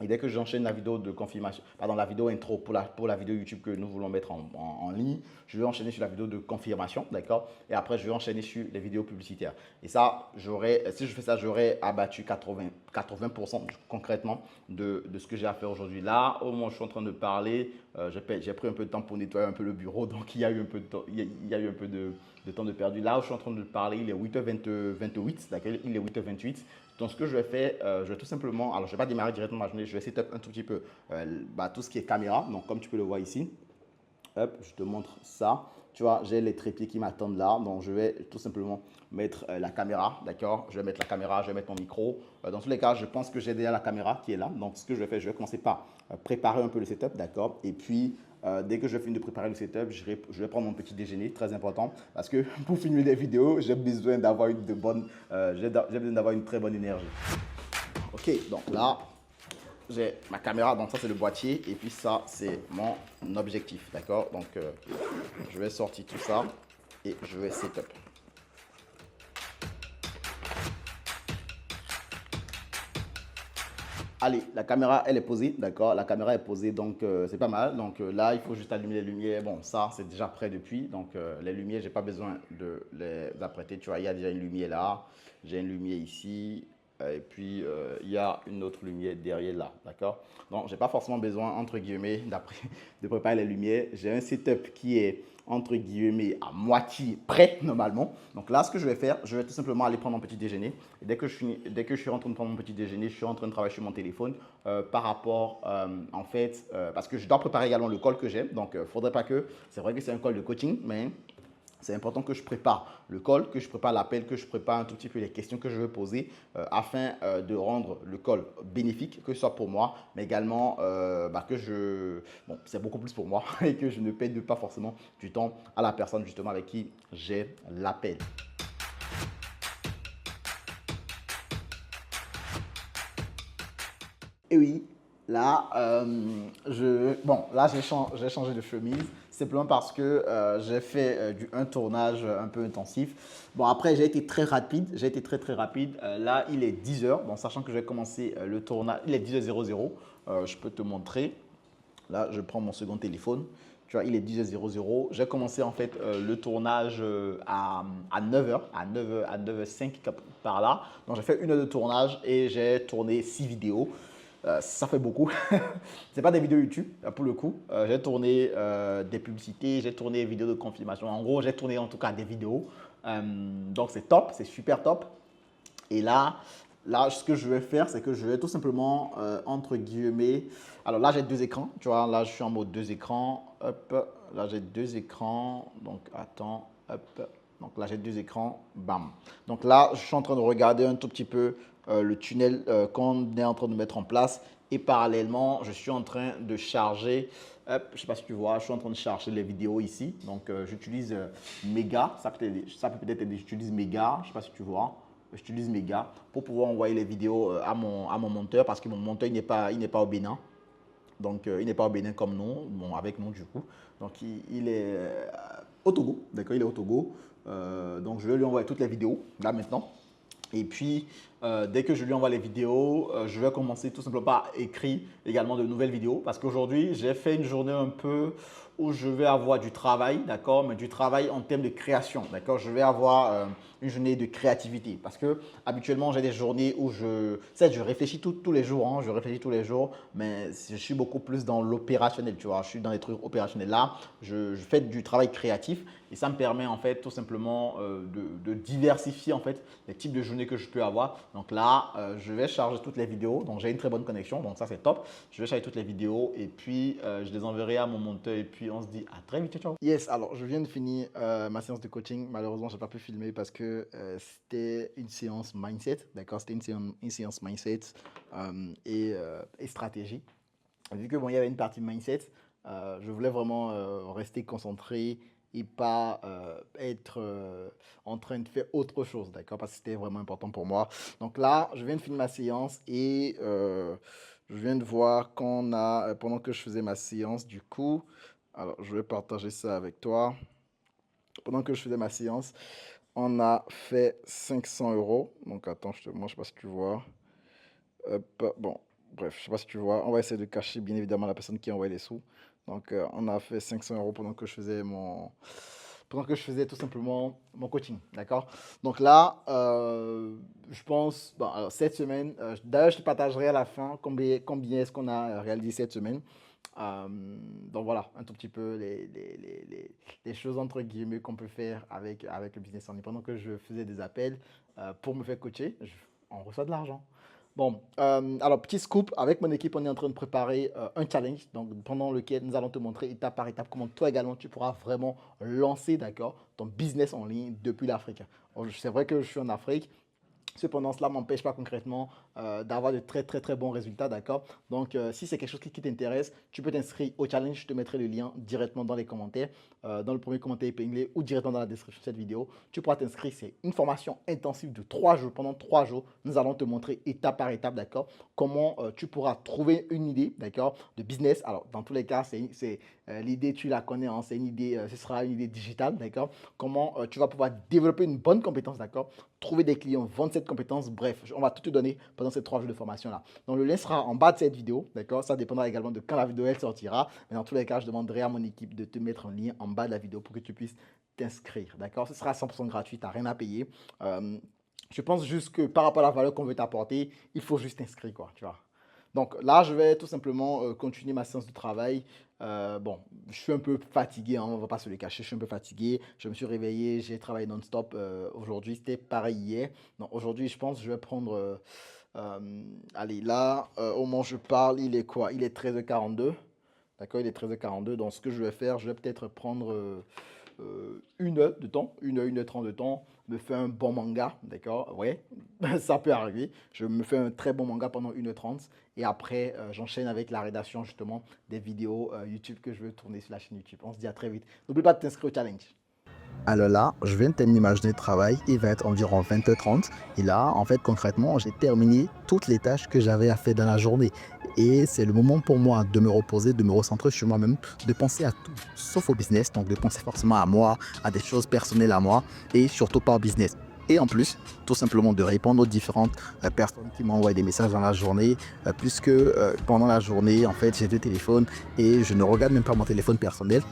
Speaker 1: Et dès que j'enchaîne la vidéo de confirmation, pardon, la vidéo intro pour la vidéo YouTube que nous voulons mettre en ligne, je vais enchaîner sur la vidéo de confirmation, d'accord? Et après, je vais enchaîner sur les vidéos publicitaires. Et ça, si je fais ça, j'aurai abattu 80% concrètement de ce que j'ai à faire aujourd'hui. Là, au moment où je suis en train de parler, j'ai pris un peu de temps pour nettoyer un peu le bureau, donc il y a eu un peu de temps, il y a eu un peu de temps de perdu. Là où je suis en train de parler, il est 8h28, d'accord? Il est 8h28. Donc, ce que je vais faire, je vais tout simplement, alors je ne vais pas démarrer directement ma journée, je vais setup un tout petit peu tout ce qui est caméra. Donc, comme tu peux le voir ici, hop, je te montre ça. Tu vois, j'ai les trépieds qui m'attendent là. Donc, je vais tout simplement mettre la caméra, d'accord? Je vais mettre la caméra, je vais mettre mon micro. Dans tous les cas, je pense que j'ai déjà la caméra qui est là. Donc, ce que je vais faire, je vais commencer par préparer un peu le setup, d'accord? Et puis, dès que je finis de préparer le setup, je vais prendre mon petit déjeuner, très important, parce que pour filmer des vidéos, j'ai besoin d'avoir une très bonne énergie. Ok, donc là, j'ai ma caméra, donc ça c'est le boîtier, et puis ça c'est mon objectif, d'accord? Donc je vais sortir tout ça et je vais setup. Allez, la caméra, elle est posée, d'accord? La caméra est posée, donc c'est pas mal. Donc là, il faut juste allumer les lumières. Bon, ça, c'est déjà prêt depuis. Donc les lumières, je n'ai pas besoin de les apprêter. Tu vois, il y a déjà une lumière là. J'ai une lumière ici. Et puis, il y a une autre lumière derrière là, d'accord? Donc, je n'ai pas forcément besoin, entre guillemets, de préparer les lumières. J'ai un setup qui est, entre guillemets, à moitié prêt, normalement. Donc là, ce que je vais faire, je vais tout simplement aller prendre mon petit déjeuner. Et dès que je suis en train de prendre mon petit déjeuner, je suis en train de travailler sur mon téléphone par rapport, en fait, parce que je dois préparer également le call que j'ai. Donc, il ne faudrait pas que, c'est vrai que c'est un call de coaching, mais c'est important que je prépare le call, que je prépare l'appel, que je prépare un tout petit peu les questions que je veux poser afin de rendre le call bénéfique, que ce soit pour moi, mais également c'est beaucoup plus pour moi et que je ne perde pas forcément du temps à la personne justement avec qui j'ai l'appel. Et oui, là, j'ai changé de chemise simplement parce que j'ai fait un tournage un peu intensif. Bon, après, j'ai été très rapide. Très rapide. Là, il est 10h. Bon, sachant que j'ai commencé le tournage, il est 10h00. Je peux te montrer. Là, je prends mon second téléphone. Tu vois, il est 10h00. J'ai commencé en fait le tournage à 9h, à 9h05 par là. Donc, j'ai fait 1 heure de tournage et j'ai tourné 6 vidéos. Ça fait beaucoup. Ce n'est pas des vidéos YouTube pour le coup. J'ai tourné des publicités, j'ai tourné des vidéos de confirmation. En gros, j'ai tourné en tout cas des vidéos. Donc, c'est top, c'est super top. Et là, ce que je vais faire, c'est que je vais tout simplement, entre guillemets… Alors là, j'ai 2 écrans. Tu vois, là, je suis en mode 2 écrans. Hop, là, j'ai 2 écrans. Donc, attends, hop. Donc là, j'ai 2 écrans. Bam. Donc là, je suis en train de regarder un tout petit peu le tunnel qu'on est en train de mettre en place. Et parallèlement, je suis en train de charger, je ne sais pas si tu vois, je suis en train de charger les vidéos ici. Donc, j'utilise Mega, ça peut peut-être être, j'utilise Mega, je ne sais pas si tu vois. J'utilise Mega pour pouvoir envoyer les vidéos à mon monteur parce que mon monteur, il n'est pas au Bénin. Donc, il n'est pas au Bénin comme nous, bon, avec nous du coup. Donc, il est au Togo, d'accord, il est au Togo. Donc, je vais lui envoyer toutes les vidéos, là maintenant. Et puis, dès que je lui envoie les vidéos, je vais commencer tout simplement par écrire également de nouvelles vidéos. Parce qu'aujourd'hui, j'ai fait une journée un peu où je vais avoir du travail, d'accord, mais du travail en termes de création, d'accord. Je vais avoir une journée de créativité parce que habituellement, j'ai des journées où je réfléchis tous les jours, hein, je réfléchis tous les jours, mais je suis beaucoup plus dans l'opérationnel, tu vois. Je suis dans les trucs opérationnels. Là, je fais du travail créatif et ça me permet en fait tout simplement de diversifier en fait les types de journées que je peux avoir Donc là, je vais charger toutes les vidéos. Donc j'ai une très bonne connexion, donc ça c'est top. Je vais charger toutes les vidéos et puis je les enverrai à mon monteur et puis on se dit à très vite. Ciao. Yes, alors je viens de finir ma séance de coaching. Malheureusement, je n'ai pas pu filmer parce que c'était une séance mindset, d'accord? C'était une séance mindset et stratégie. Vu que bon, il y avait une partie mindset, je voulais vraiment rester concentré et pas être en train de faire autre chose, d'accord? Parce que c'était vraiment important pour moi. Donc là, je viens de finir ma séance et je viens de voir qu'on a, pendant que je faisais ma séance, du coup, alors je vais partager ça avec toi. Pendant que je faisais ma séance, on a fait 500 euros. Donc attends, moi je sais pas si tu vois. Bon, bref, je sais pas si tu vois. On va essayer de cacher bien évidemment la personne qui a envoyé les sous. Donc on a fait 500 euros pendant que je faisais tout simplement mon coaching, d'accord? Donc là, je pense, bon, alors cette semaine, d'ailleurs je te partagerai à la fin combien est-ce qu'on a réalisé cette semaine. Donc voilà, un tout petit peu les choses entre guillemets qu'on peut faire avec le business en ligne. Pendant que je faisais des appels pour me faire coacher, on reçoit de l'argent. Bon, alors petit scoop, avec mon équipe, on est en train de préparer un challenge donc, pendant lequel nous allons te montrer étape par étape comment toi également tu pourras vraiment lancer, d'accord, ton business en ligne depuis l'Afrique. C'est vrai que je suis en Afrique. Cependant, cela ne m'empêche pas concrètement d'avoir de très très très bons résultats, d'accord? Donc, si c'est quelque chose qui t'intéresse, tu peux t'inscrire au challenge. Je te mettrai le lien directement dans les commentaires, dans le premier commentaire épinglé ou directement dans la description de cette vidéo. Tu pourras t'inscrire. C'est une formation intensive de 3 jours. Pendant 3 jours, nous allons te montrer étape par étape, d'accord? Comment tu pourras trouver une idée, d'accord, de business. Alors, dans tous les cas, l'idée, tu la connais, hein, c'est une idée, ce sera une idée digitale, d'accord? Comment tu vas pouvoir développer une bonne compétence, d'accord? Trouver des clients, vendre cette compétence, bref, on va tout te donner pendant ces 3 jours de formation-là. Donc, le lien sera en bas de cette vidéo, d'accord? Ça dépendra également de quand la vidéo elle sortira. Mais dans tous les cas, je demanderai à mon équipe de te mettre un lien en bas de la vidéo pour que tu puisses t'inscrire, d'accord? Ce sera 100% gratuit, tu n'as rien à payer. Je pense juste que par rapport à la valeur qu'on veut t'apporter, il faut juste t'inscrire, quoi, tu vois. Donc là, je vais tout simplement continuer ma séance de travail. Bon, je suis un peu fatigué, hein, on ne va pas se le cacher, je suis un peu fatigué. Je me suis réveillé, j'ai travaillé non-stop aujourd'hui, c'était pareil hier. Donc aujourd'hui, je pense que je vais prendre... allez, là, au moment où je parle, il est quoi? Il est 13h42. D'accord, il est 13h42. Donc ce que je vais faire, je vais peut-être prendre 1 heure de temps, 1 heure 30 de temps, me faire un bon manga, d'accord, ouais, ça peut arriver. Je me fais un très bon manga pendant 1h30 et après, j'enchaîne avec la rédaction justement des vidéos YouTube que je veux tourner sur la chaîne YouTube. On se dit à très vite. N'oublie pas de t'inscrire au challenge. Alors là, je viens de terminer ma journée de travail, il va être environ 20h30 et là, en fait, concrètement, j'ai terminé toutes les tâches que j'avais à faire dans la journée et c'est le moment pour moi de me reposer, de me recentrer sur moi-même, de penser à tout, sauf au business, donc de penser forcément à moi, à des choses personnelles à moi et surtout pas au business. Et en plus, tout simplement de répondre aux différentes personnes qui m'envoient des messages dans la journée, puisque pendant la journée, en fait, j'ai 2 téléphones et je ne regarde même pas mon téléphone personnel.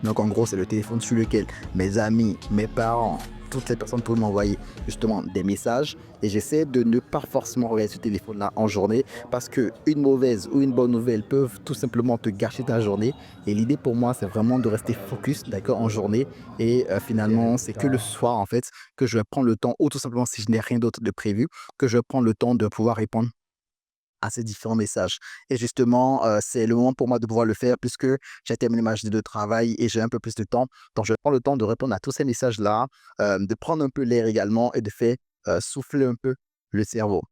Speaker 1: Donc en gros, c'est le téléphone sur lequel mes amis, mes parents, toutes les personnes peuvent m'envoyer justement des messages et j'essaie de ne pas forcément regarder ce téléphone-là en journée parce qu'une mauvaise ou une bonne nouvelle peuvent tout simplement te gâcher ta journée et l'idée pour moi, c'est vraiment de rester focus, d'accord, en journée et finalement, c'est que le soir en fait que je vais prendre le temps ou tout simplement si je n'ai rien d'autre de prévu, que je prends le temps de pouvoir répondre à ces différents messages. Et justement, c'est le moment pour moi de pouvoir le faire puisque j'ai terminé ma journée de travail et j'ai un peu plus de temps. Donc, je prends le temps de répondre à tous ces messages-là, de prendre un peu l'air également et de faire souffler un peu le cerveau.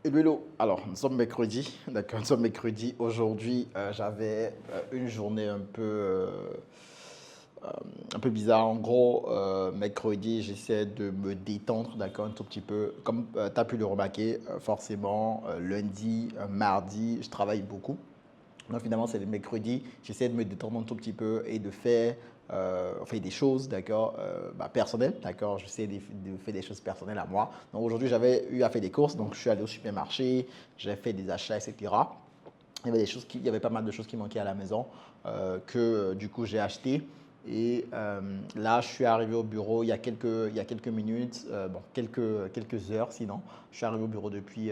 Speaker 1: Hello, alors nous sommes mercredi, d'accord, nous sommes mercredi. Aujourd'hui, j'avais une journée un peu bizarre. En gros, mercredi, j'essaie de me détendre, d'accord, un tout petit peu. Comme tu as pu le remarquer, forcément, lundi, mardi, je travaille beaucoup. Donc finalement, c'est le mercredi, j'essaie de me détendre un tout petit peu et de faire des choses, d'accord, personnelles, d'accord. J'essaie de faire des choses personnelles à moi. Donc aujourd'hui, j'avais eu à faire des courses, donc je suis allé au supermarché, j'ai fait des achats, etc. Il y avait pas mal de choses qui manquaient à la maison que du coup j'ai acheté. Et là, je suis arrivé au bureau il y a quelques minutes, quelques heures sinon. Je suis arrivé au bureau depuis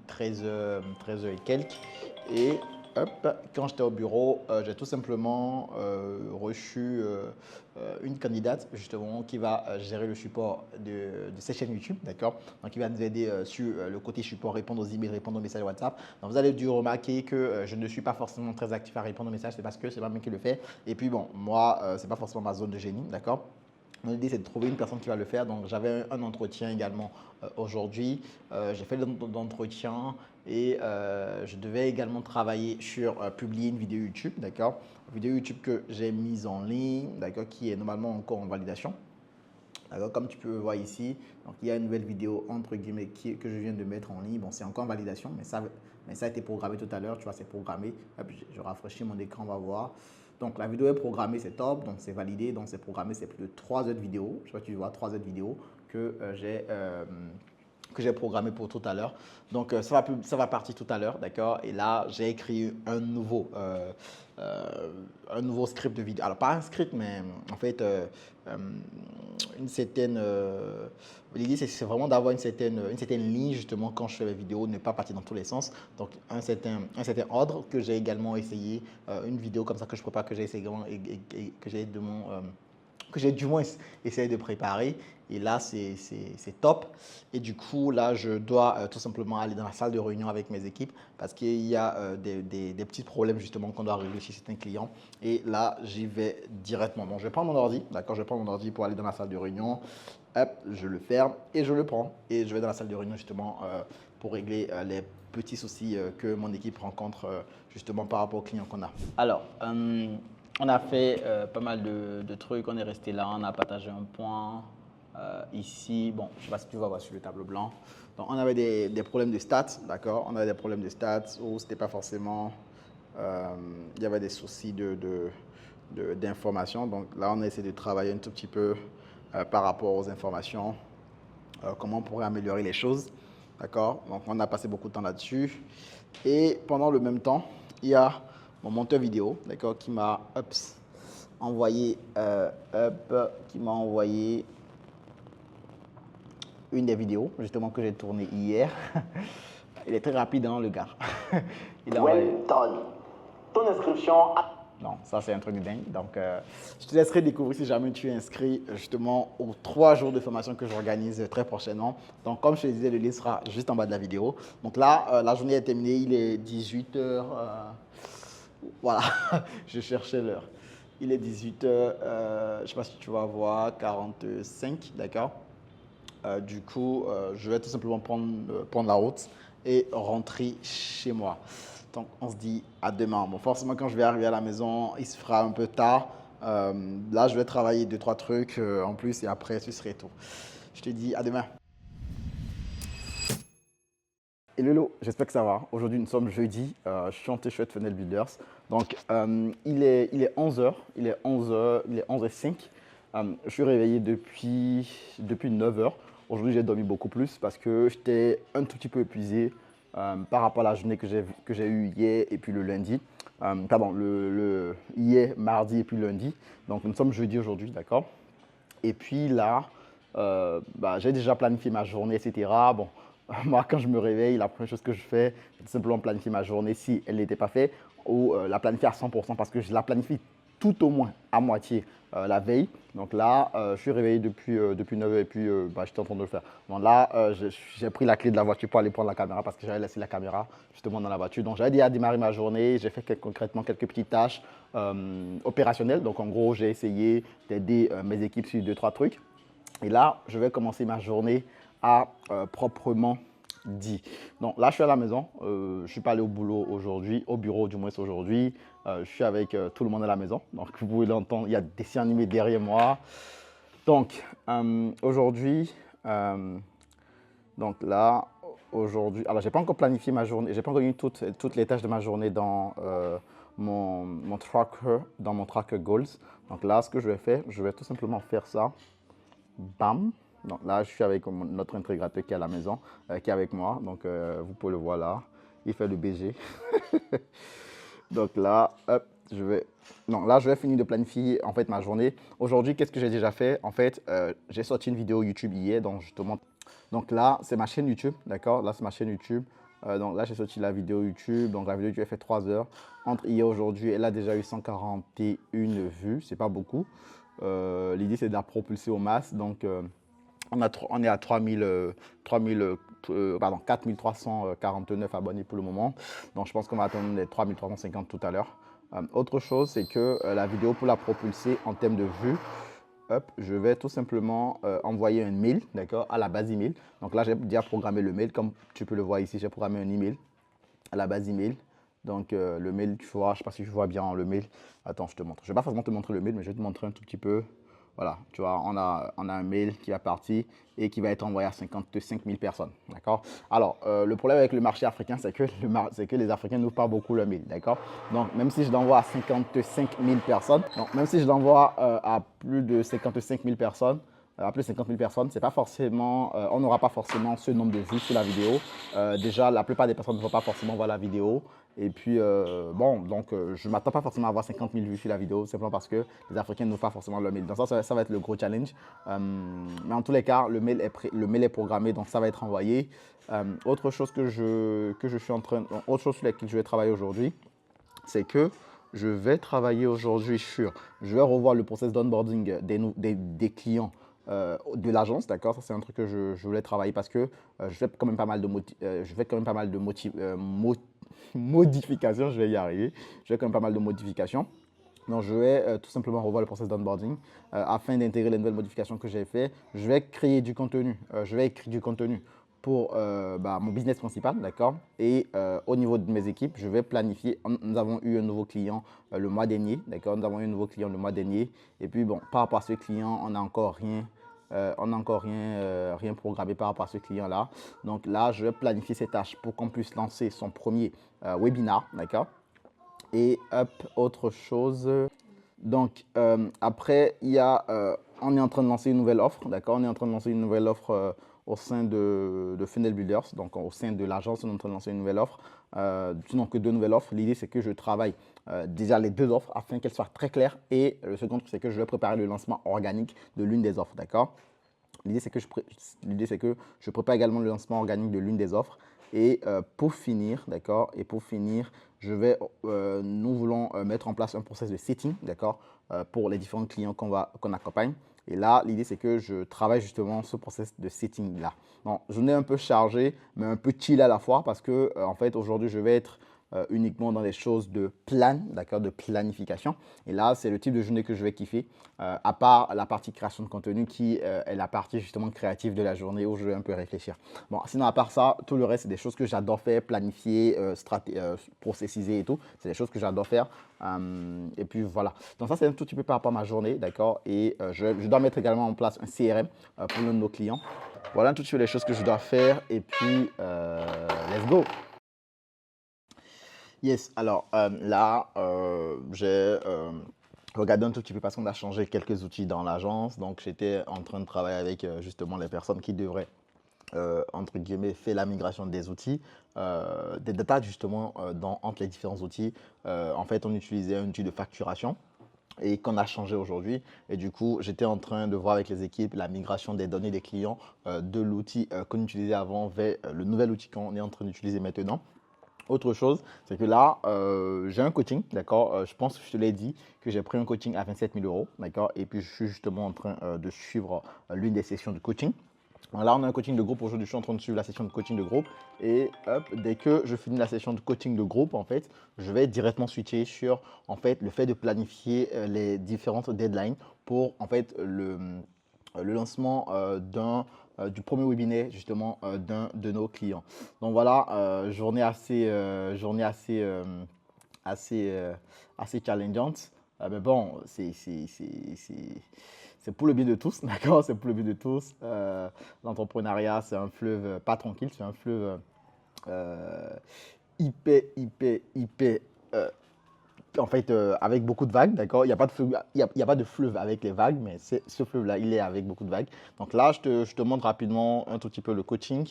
Speaker 1: 13h et quelques. Et quand j'étais au bureau, j'ai tout simplement reçu une candidate justement qui va gérer le support de cette chaîne YouTube, d'accord? Donc, qui va nous aider sur le côté support, répondre aux emails, répondre aux messages WhatsApp. Donc, vous allez dû remarquer que je ne suis pas forcément très actif à répondre aux messages, c'est parce que c'est pas moi qui le fais. Et puis bon, moi, c'est pas forcément ma zone de génie, d'accord? Mon idée, c'est de trouver une personne qui va le faire. Donc, j'avais un entretien également aujourd'hui. J'ai fait l'entretien et je devais également travailler sur publier une vidéo YouTube, d'accord? Une vidéo YouTube que j'ai mise en ligne, d'accord, qui est normalement encore en validation. Alors, comme tu peux voir ici, donc il y a une nouvelle vidéo entre guillemets que je viens de mettre en ligne. Bon, c'est encore en validation, mais ça a été programmé tout à l'heure. Tu vois, c'est programmé. Hop, je rafraîchis mon écran, on va voir. Donc, la vidéo est programmée, c'est top. Donc, c'est validé. Donc, c'est programmé. C'est plus de 3 heures de vidéo. Je sais pas si tu vois 3 heures de vidéo que j'ai programmé pour tout à l'heure. Donc, ça va partir tout à l'heure, d'accord? Et là, j'ai écrit un nouveau script de vidéo. Alors, pas un script, mais en fait, une certaine… l'idée, c'est vraiment d'avoir une certaine ligne, justement, quand je fais mes vidéos, ne pas partir dans tous les sens. Donc, un certain ordre que j'ai également essayé, une vidéo comme ça que je prépare, que j'ai essayé et que j'ai du moins essayé de préparer. Et là, c'est top. Et du coup, là, je dois tout simplement aller dans la salle de réunion avec mes équipes parce qu'il y a des petits problèmes justement qu'on doit régler chez certains clients. Et là, j'y vais directement. Bon, je vais prendre mon ordi, d'accord? Je vais prendre mon ordi pour aller dans la salle de réunion. Hop, je le ferme et je le prends. Et je vais dans la salle de réunion justement pour régler les petits soucis que mon équipe rencontre justement par rapport aux clients qu'on a. Alors, on a fait pas mal de trucs. On est resté là, on a partagé un point. Ici, bon, je ne sais pas si tu vas voir sur le tableau blanc. Donc, on avait des problèmes de stats, d'accord? On avait des problèmes de stats où c'était pas forcément… il y avait des soucis d'information. Donc là, on a essayé de travailler un tout petit peu par rapport aux informations, comment on pourrait améliorer les choses, d'accord? Donc, on a passé beaucoup de temps là-dessus. Et pendant le même temps, il y a mon monteur vidéo, d'accord, qui m'a envoyé une des vidéos justement que j'ai tournées hier. Il est très rapide, hein, le gars. Il a envoyé… Ton inscription… Non, ça c'est un truc de dingue. Donc, je te laisserai découvrir si jamais tu es inscrit justement aux 3 jours de formation que j'organise très prochainement. Donc, comme je te disais, le lien sera juste en bas de la vidéo. Donc là, la journée est terminée, il est 18h. Voilà, je cherchais l'heure. Il est 18h, je ne sais pas si tu vas voir, 45, d'accord? Du coup, je vais tout simplement prendre la route et rentrer chez moi. Donc, on se dit à demain. Bon, forcément, quand je vais arriver à la maison, il se fera un peu tard. Là, je vais travailler 2-3 trucs en plus et après, ce serait tout. Je te dis à demain. Hello, hello, j'espère que ça va. Aujourd'hui, nous sommes jeudi. Je suis en t-shirt Funnel Builders. Donc, il est 11h. Il est 11h05. Je suis réveillé depuis 9h. Aujourd'hui, j'ai dormi beaucoup plus parce que j'étais un tout petit peu épuisé par rapport à la journée que j'ai eue hier et puis le lundi. Pardon, hier, mardi et puis lundi. Donc, nous sommes jeudi aujourd'hui, d'accord? Et puis là, j'ai déjà planifié ma journée, etc. Bon, moi, quand je me réveille, la première chose que je fais, c'est simplement planifier ma journée si elle n'était pas faite ou la planifier à 100% parce que je la planifie tout au moins à moitié la veille. Donc là, je suis réveillé depuis 9h et puis j'étais en train de le faire. Bon là, j'ai pris la clé de la voiture pour aller prendre la caméra parce que j'avais laissé la caméra justement dans la voiture. Donc j'avais déjà démarré ma journée, j'ai fait concrètement quelques petites tâches opérationnelles. Donc en gros, j'ai essayé d'aider mes équipes sur 2-3 trucs. Et là, je vais commencer ma journée à proprement dit. Donc là, je suis à la maison. Je ne suis pas allé au boulot aujourd'hui, au bureau du moins aujourd'hui. Je suis avec tout le monde à la maison. Donc vous pouvez l'entendre, il y a des dessins animés derrière moi. Donc aujourd'hui, donc là, aujourd'hui, alors j'ai pas encore planifié ma journée, j'ai pas encore eu toutes les tâches de ma journée dans mon tracker goals. Donc là, ce que je vais faire, je vais tout simplement faire ça. Bam. Donc là, je suis avec notre intégrateur qui est à la maison, qui est avec moi. Donc, vous pouvez le voir là. Il fait le BG. Donc là, hop, je vais finir de planifier en fait ma journée. Aujourd'hui, qu'est-ce que j'ai déjà fait? En fait, j'ai sorti une vidéo YouTube hier. Donc là, c'est ma chaîne YouTube, d'accord? Là, c'est ma chaîne YouTube. Donc là, j'ai sorti la vidéo YouTube. Donc la vidéo YouTube a fait 3 heures. Entre hier et aujourd'hui, elle a déjà eu 141 vues. C'est pas beaucoup. L'idée, c'est de la propulser au max. Donc, on est à 4349 abonnés pour le moment. Donc, je pense qu'on va atteindre les 3350 tout à l'heure. Autre chose, c'est que la vidéo, pour la propulser en termes de vues, hop, je vais tout simplement envoyer un mail, d'accord, à la base email. Donc là, j'ai déjà programmé le mail. Comme tu peux le voir ici, j'ai programmé un email à la base email. Donc, le mail, tu vois, je ne sais pas si tu vois bien le mail. Attends, je te montre. Je ne vais pas forcément te montrer le mail, mais je vais te montrer un tout petit peu. Voilà, tu vois, on a un mail qui va partir et qui va être envoyé à 55 000 personnes, d'accord? Alors, le problème avec le marché africain, c'est que les Africains n'ouvrent pas beaucoup le mail, d'accord? Donc, même si je l'envoie à 55 000 personnes, donc même si je l'envoie à plus de 55 000 personnes, à plus de 50 000 personnes, c'est pas forcément, on n'aura pas forcément ce nombre de vues sur la vidéo. Déjà, la plupart des personnes ne vont pas forcément voir la vidéo. Et puis, bon, donc je ne m'attends pas forcément à avoir 50 000 vues sur la vidéo, simplement parce que les Africains n'ouvrent pas forcément leur mail. Donc ça va être le gros challenge. Mais en tous les cas, le mail est programmé, donc ça va être envoyé. Autre chose que je suis en train, autre chose sur laquelle je vais travailler aujourd'hui, c'est que je vais travailler aujourd'hui je vais revoir le process d'onboarding des clients de l'agence, d'accord? Ça, c'est un truc que je voulais travailler parce que je fais quand même pas mal de, modifications, je vais y arriver. Je fais quand même pas mal de modifications. Donc, je vais tout simplement revoir le process d'onboarding afin d'intégrer les nouvelles modifications que j'ai faites. Je vais créer du contenu. Je vais écrire du contenu pour mon business principal, d'accord? Et au niveau de mes équipes, je vais planifier. Nous avons eu un nouveau client le mois dernier, d'accord? Nous avons eu un nouveau client le mois dernier. Et puis, bon, par rapport à ce client, on n'a encore rien. Rien programmé par rapport à ce client-là. Donc là, je vais planifier ces tâches pour qu'on puisse lancer son premier webinar, d'accord? Et hop, autre chose. Donc, après, on est en train de lancer une nouvelle offre, d'accord? On est en train de lancer une nouvelle offre au sein de Funnel Builders, donc au sein de l'agence, on est en train de lancer une nouvelle offre. Sinon que 2 nouvelles offres. L'idée, c'est que je travaille déjà les 2 offres afin qu'elles soient très claires. Et le second truc, c'est que je vais préparer le lancement organique de l'une des offres, d'accord? L'idée, c'est que je prépare également le lancement organique de l'une des offres. Et pour finir, d'accord, nous voulons mettre en place un process de setting, d'accord, pour les différents clients qu'on accompagne. Et là, l'idée, c'est que je travaille justement ce process de setting-là. Bon, je n'ai un peu chargé, mais un peu chill à la fois parce que, en fait, aujourd'hui, je vais être uniquement dans les choses de plan, d'accord, de planification. Et là, c'est le type de journée que je vais kiffer, à part la partie création de contenu qui est la partie justement créative de la journée où je vais un peu réfléchir. Bon, sinon, à part ça, tout le reste, c'est des choses que j'adore faire, planifier, processiser et tout. C'est des choses que j'adore faire. Et puis voilà. Donc ça, c'est un tout petit peu par rapport à ma journée, d'accord. Et je dois mettre également en place un CRM pour l'un de nos clients. Voilà un tout petit peu les choses que je dois faire. Et puis, let's go. Yes, alors là, j'ai regardé un tout petit peu parce qu'on a changé quelques outils dans l'agence. Donc, j'étais en train de travailler avec justement les personnes qui devraient, entre guillemets, faire la migration des outils, des data justement entre les différents outils. En fait, on utilisait un outil de facturation et qu'on a changé aujourd'hui. Et du coup, j'étais en train de voir avec les équipes la migration des données des clients de l'outil qu'on utilisait avant vers le nouvel outil qu'on est en train d'utiliser maintenant. Autre chose, c'est que là, j'ai un coaching, d'accord? Je pense que je te l'ai dit que j'ai pris un coaching à 27 000 €, d'accord? Et puis, je suis justement en train de suivre l'une des sessions de coaching. Donc là, on a un coaching de groupe. Aujourd'hui, je suis en train de suivre la session de coaching de groupe. Et hop, dès que je finis la session de coaching de groupe, en fait, je vais directement switcher sur, en fait, le fait de planifier les différentes deadlines pour, en fait, le lancement du premier webinaire justement d'un de nos clients. Donc voilà, journée assez challengeante. Mais bon, c'est pour le bien de tous, d'accord? C'est pour le bien de tous. L'entrepreneuriat, c'est un fleuve pas tranquille, c'est un fleuve hyper en fait, avec beaucoup de vagues, d'accord? Il n'y a pas de fleuve, il y a pas de fleuve avec les vagues, mais ce fleuve-là, il est avec beaucoup de vagues. Donc là, je te montre rapidement un tout petit peu le coaching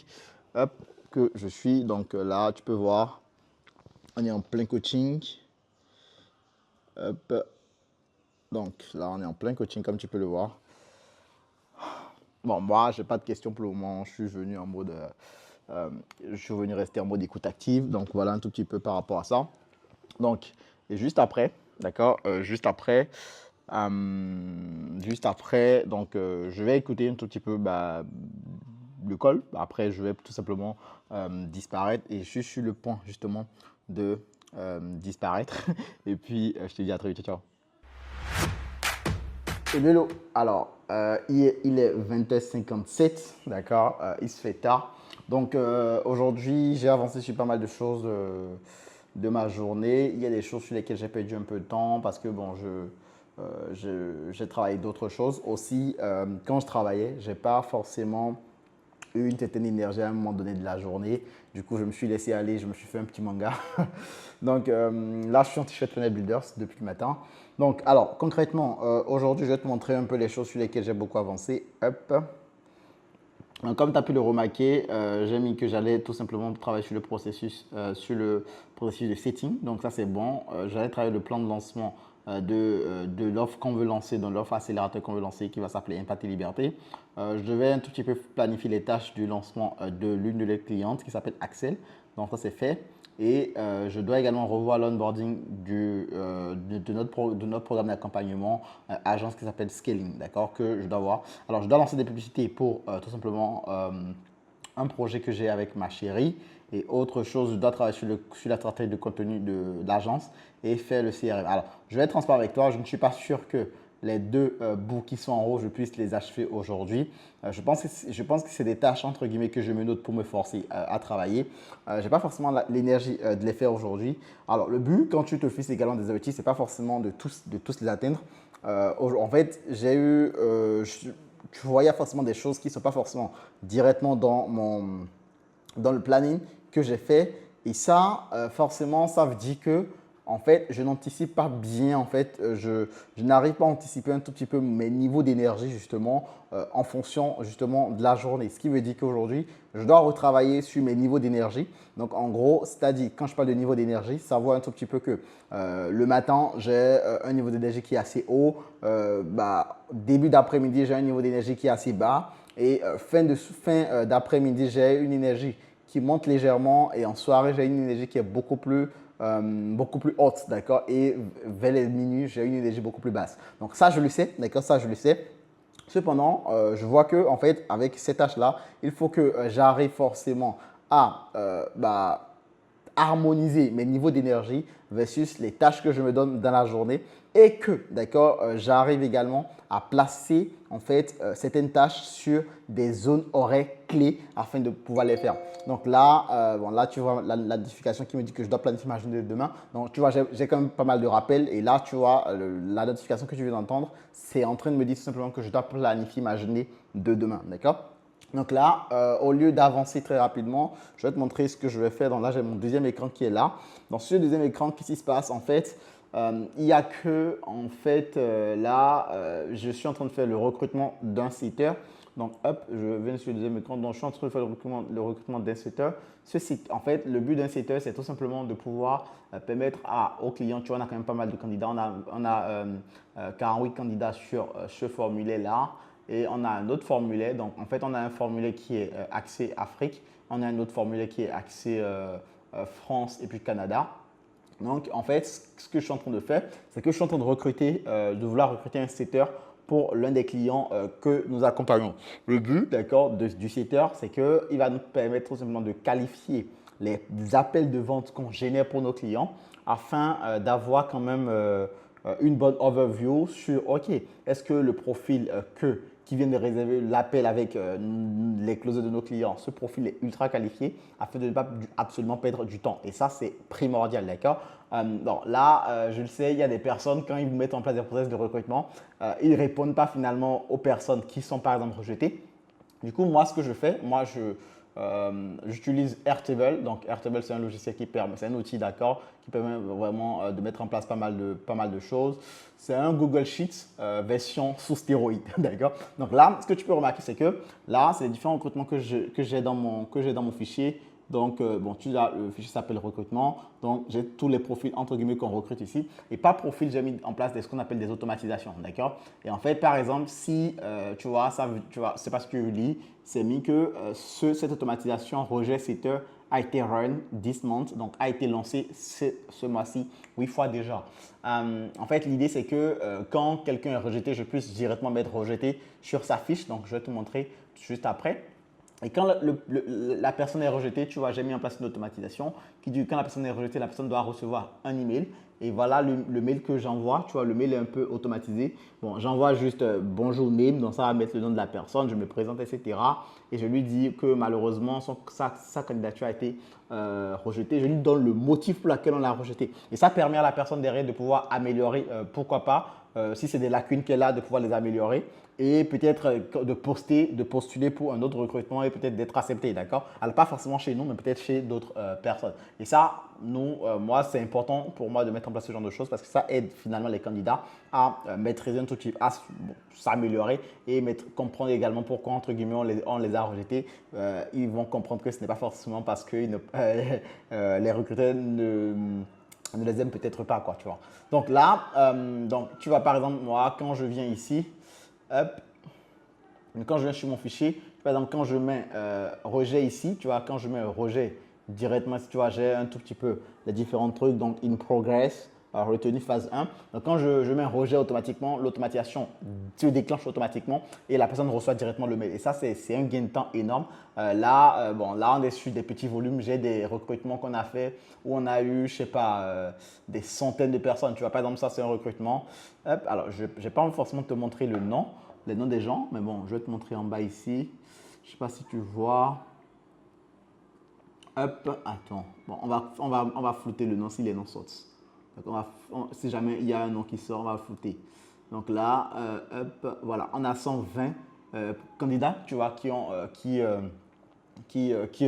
Speaker 1: hop, que je suis. Donc là, tu peux voir, on est en plein coaching. Hop. Donc là, on est en plein coaching, comme tu peux le voir. Bon, moi, je n'ai pas de questions pour le moment. Je suis venu en mode je suis venu rester en mode écoute active. Donc, voilà un tout petit peu par rapport à ça. Donc, et juste après, d'accord, donc, je vais écouter un tout petit peu le call. Après, je vais tout simplement disparaître et je suis sur le point justement de disparaître. Et puis, je te dis à très vite. Ciao. Et Vélo, alors, il est 20h57, d'accord, il se fait tard. Donc, aujourd'hui, j'ai avancé sur pas mal de choses de ma journée. Il y a des choses sur lesquelles j'ai perdu un peu de temps parce que, bon, j'ai travaillé d'autres choses. Aussi, quand je travaillais, je n'ai pas forcément eu une certaine énergie à un moment donné de la journée. Du coup, je me suis laissé aller, je me suis fait un petit manga. Donc là, je suis en t-shirt Funnel Builders depuis le matin. Donc, alors, concrètement, aujourd'hui, je vais te montrer un peu les choses sur lesquelles j'ai beaucoup avancé. Hop. Donc, comme tu as pu le remarquer, j'ai mis que j'allais tout simplement travailler sur le processus de setting. Donc, ça, c'est bon. J'allais travailler le plan de lancement de l'offre qu'on veut lancer, dans l'offre accélérateur qu'on veut lancer qui va s'appeler Impact et Liberté. Je devais un tout petit peu planifier les tâches du lancement de l'une de les clientes qui s'appelle Axel. Donc, ça, c'est fait. Et je dois également revoir l'onboarding de notre programme d'accompagnement agence qui s'appelle Scaling, d'accord, que je dois voir. Alors, je dois lancer des publicités pour tout simplement un projet que j'ai avec ma chérie. Et autre chose, je dois travailler sur la stratégie de contenu de l'agence et faire le CRM. Alors, je vais être transparent avec toi, je ne suis pas sûr que les deux bouts qui sont en haut, je puisse les achever aujourd'hui. Je pense que c'est des tâches entre guillemets que je me note pour me forcer à travailler. Je n'ai pas forcément l'énergie de les faire aujourd'hui. Alors, le but, quand tu te fixes également des objectifs, ce n'est pas forcément de tous les atteindre. En fait, tu vois, il y a forcément des choses qui ne sont pas forcément directement dans le planning que j'ai fait. Et ça, forcément, ça veut dire que en fait, je n'anticipe pas bien. En fait, je n'arrive pas à anticiper un tout petit peu mes niveaux d'énergie justement en fonction justement de la journée. Ce qui veut dire qu'aujourd'hui, je dois retravailler sur mes niveaux d'énergie. Donc, en gros, c'est-à-dire, quand je parle de niveau d'énergie, ça voit un tout petit peu que le matin, j'ai un niveau d'énergie qui est assez haut. Début d'après-midi, j'ai un niveau d'énergie qui est assez bas. Et fin d'après-midi, j'ai une énergie qui monte légèrement. Et en soirée, j'ai une énergie qui est beaucoup plus haute, d'accord, et vers les minuit, j'ai une énergie beaucoup plus basse. Donc ça, je le sais, d'accord, ça, je le sais. Cependant, je vois que, en fait, avec ces tâches-là, il faut que j'arrive forcément à harmoniser mes niveaux d'énergie versus les tâches que je me donne dans la journée et que, d'accord, j'arrive également à placer en fait certaines tâches sur des zones horaires clés afin de pouvoir les faire. Donc là, là tu vois la notification qui me dit que je dois planifier ma journée de demain. Donc tu vois, j'ai quand même pas mal de rappels et là, tu vois, la notification que tu viens d'entendre, c'est en train de me dire tout simplement que je dois planifier ma journée de demain, d'accord? Donc là, au lieu d'avancer très rapidement, je vais te montrer ce que je vais faire. Donc là, j'ai mon deuxième écran qui est là. Dans ce deuxième écran, qu'est-ce qui se passe? En fait, il n'y a que, en fait, je suis en train de faire le recrutement d'un setter. Donc, hop, je viens sur le deuxième écran. Donc, je suis en train de faire le recrutement d'un setter. Ce site, en fait, le but d'un setter, c'est tout simplement de pouvoir permettre aux clients, tu vois, on a quand même pas mal de candidats. On a 48 candidats sur ce formulaire-là. Et on a un autre formulaire. Donc, en fait, on a un formulaire qui est axé Afrique. On a un autre formulaire qui est axé France et puis Canada. Donc, en fait, ce que je suis en train de faire, c'est que je suis en train de vouloir recruter un setter pour l'un des clients que nous accompagnons. Le but, d'accord, du setter, c'est qu'il va nous permettre tout simplement de qualifier les appels de vente qu'on génère pour nos clients afin d'avoir quand même une bonne overview sur, OK, est-ce que le profil qui vient de réserver l'appel avec les clauses de nos clients, ce profil est ultra qualifié afin de ne pas absolument perdre du temps. Et ça, c'est primordial, d'accord? Je le sais, il y a des personnes, quand ils vous mettent en place des process de recrutement, ils ne répondent pas finalement aux personnes qui sont par exemple rejetées. Du coup, moi, ce que je fais, j'utilise Airtable. Donc, Airtable, c'est un logiciel c'est un outil, d'accord, qui permet vraiment de mettre en place pas mal de choses. C'est un Google Sheets version sous stéroïde, d'accord. Donc là, ce que tu peux remarquer, c'est que là, c'est les différents recrutements que j'ai dans mon fichier Donc, bon, le fichier s'appelle recrutement. Donc, j'ai tous les profils, entre guillemets, qu'on recrute ici. Et par profil, j'ai mis en place ce qu'on appelle des automatisations, d'accord? Et en fait, par exemple, si, tu vois, c'est parce que Uli c'est mis que cette automatisation rejet setter a été run this month, donc a été lancé ce mois-ci 8 fois déjà. En fait, l'idée, c'est que quand quelqu'un est rejeté, je puisse directement mettre rejeté sur sa fiche. Donc, je vais te montrer juste après. Et quand la personne est rejetée, tu vois, j'ai mis en place une automatisation qui dit que quand la personne est rejetée, la personne doit recevoir un email. Et voilà le mail que j'envoie. Tu vois, le mail est un peu automatisé. Bon, j'envoie juste bonjour name, donc ça va mettre le nom de la personne, je me présente, etc. Et je lui dis que malheureusement, sa candidature a été rejetée. Je lui donne le motif pour lequel on l'a rejetée. Et ça permet à la personne derrière de pouvoir améliorer, pourquoi pas, si c'est des lacunes qu'elle a, de pouvoir les améliorer et peut-être de postuler pour un autre recrutement et peut-être d'être accepté, d'accord? Alors, pas forcément chez nous, mais peut-être chez d'autres personnes. Et ça, moi, c'est important pour moi de mettre en place ce genre de choses parce que ça aide finalement les candidats à maîtriser un tout petit peu, à s'améliorer et comprendre également pourquoi, entre guillemets, on les a rejetés. Ils vont comprendre que ce n'est pas forcément parce que les recruteurs ne les aiment peut-être pas, quoi, tu vois. Donc là, tu vois, par exemple, moi, quand je viens ici, hop, quand je viens sur mon fichier, par exemple, quand je mets rejet ici, tu vois, quand je mets rejet directement, tu vois, j'ai un tout petit peu les différents trucs, donc in progress, retenu phase 1. Donc, quand je mets rejet automatiquement, l'automatisation se déclenche automatiquement et la personne reçoit directement le mail. Et ça, c'est un gain de temps énorme. Là, on est sur des petits volumes. J'ai des recrutements qu'on a fait où on a eu, je sais pas, des centaines de personnes. Tu vois, par exemple, ça, c'est un recrutement. Hop, alors, je ne vais pas forcément te montrer les noms des gens, mais bon, je vais te montrer en bas ici. Je ne sais pas si tu vois. Hop, attends. Bon, on va flouter le nom si les noms sortent. Donc si jamais il y a un nom qui sort, on va flouter. Donc là, hop, voilà, on a 120 candidats, tu vois, qui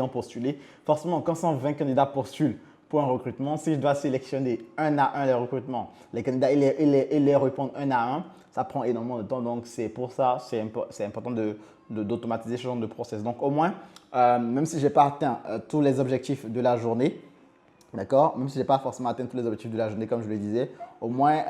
Speaker 1: ont postulé. Forcément, quand 120 candidats postulent pour un recrutement, si je dois sélectionner un à un les recrutements, les candidats et les répondre un à un, ça prend énormément de temps. Donc, c'est pour ça, c'est important d'automatiser ce genre de process. Donc, au moins, même si je n'ai pas atteint tous les objectifs de la journée, d'accord, même si je n'ai pas forcément atteint tous les objectifs de la journée, comme je le disais, au moins,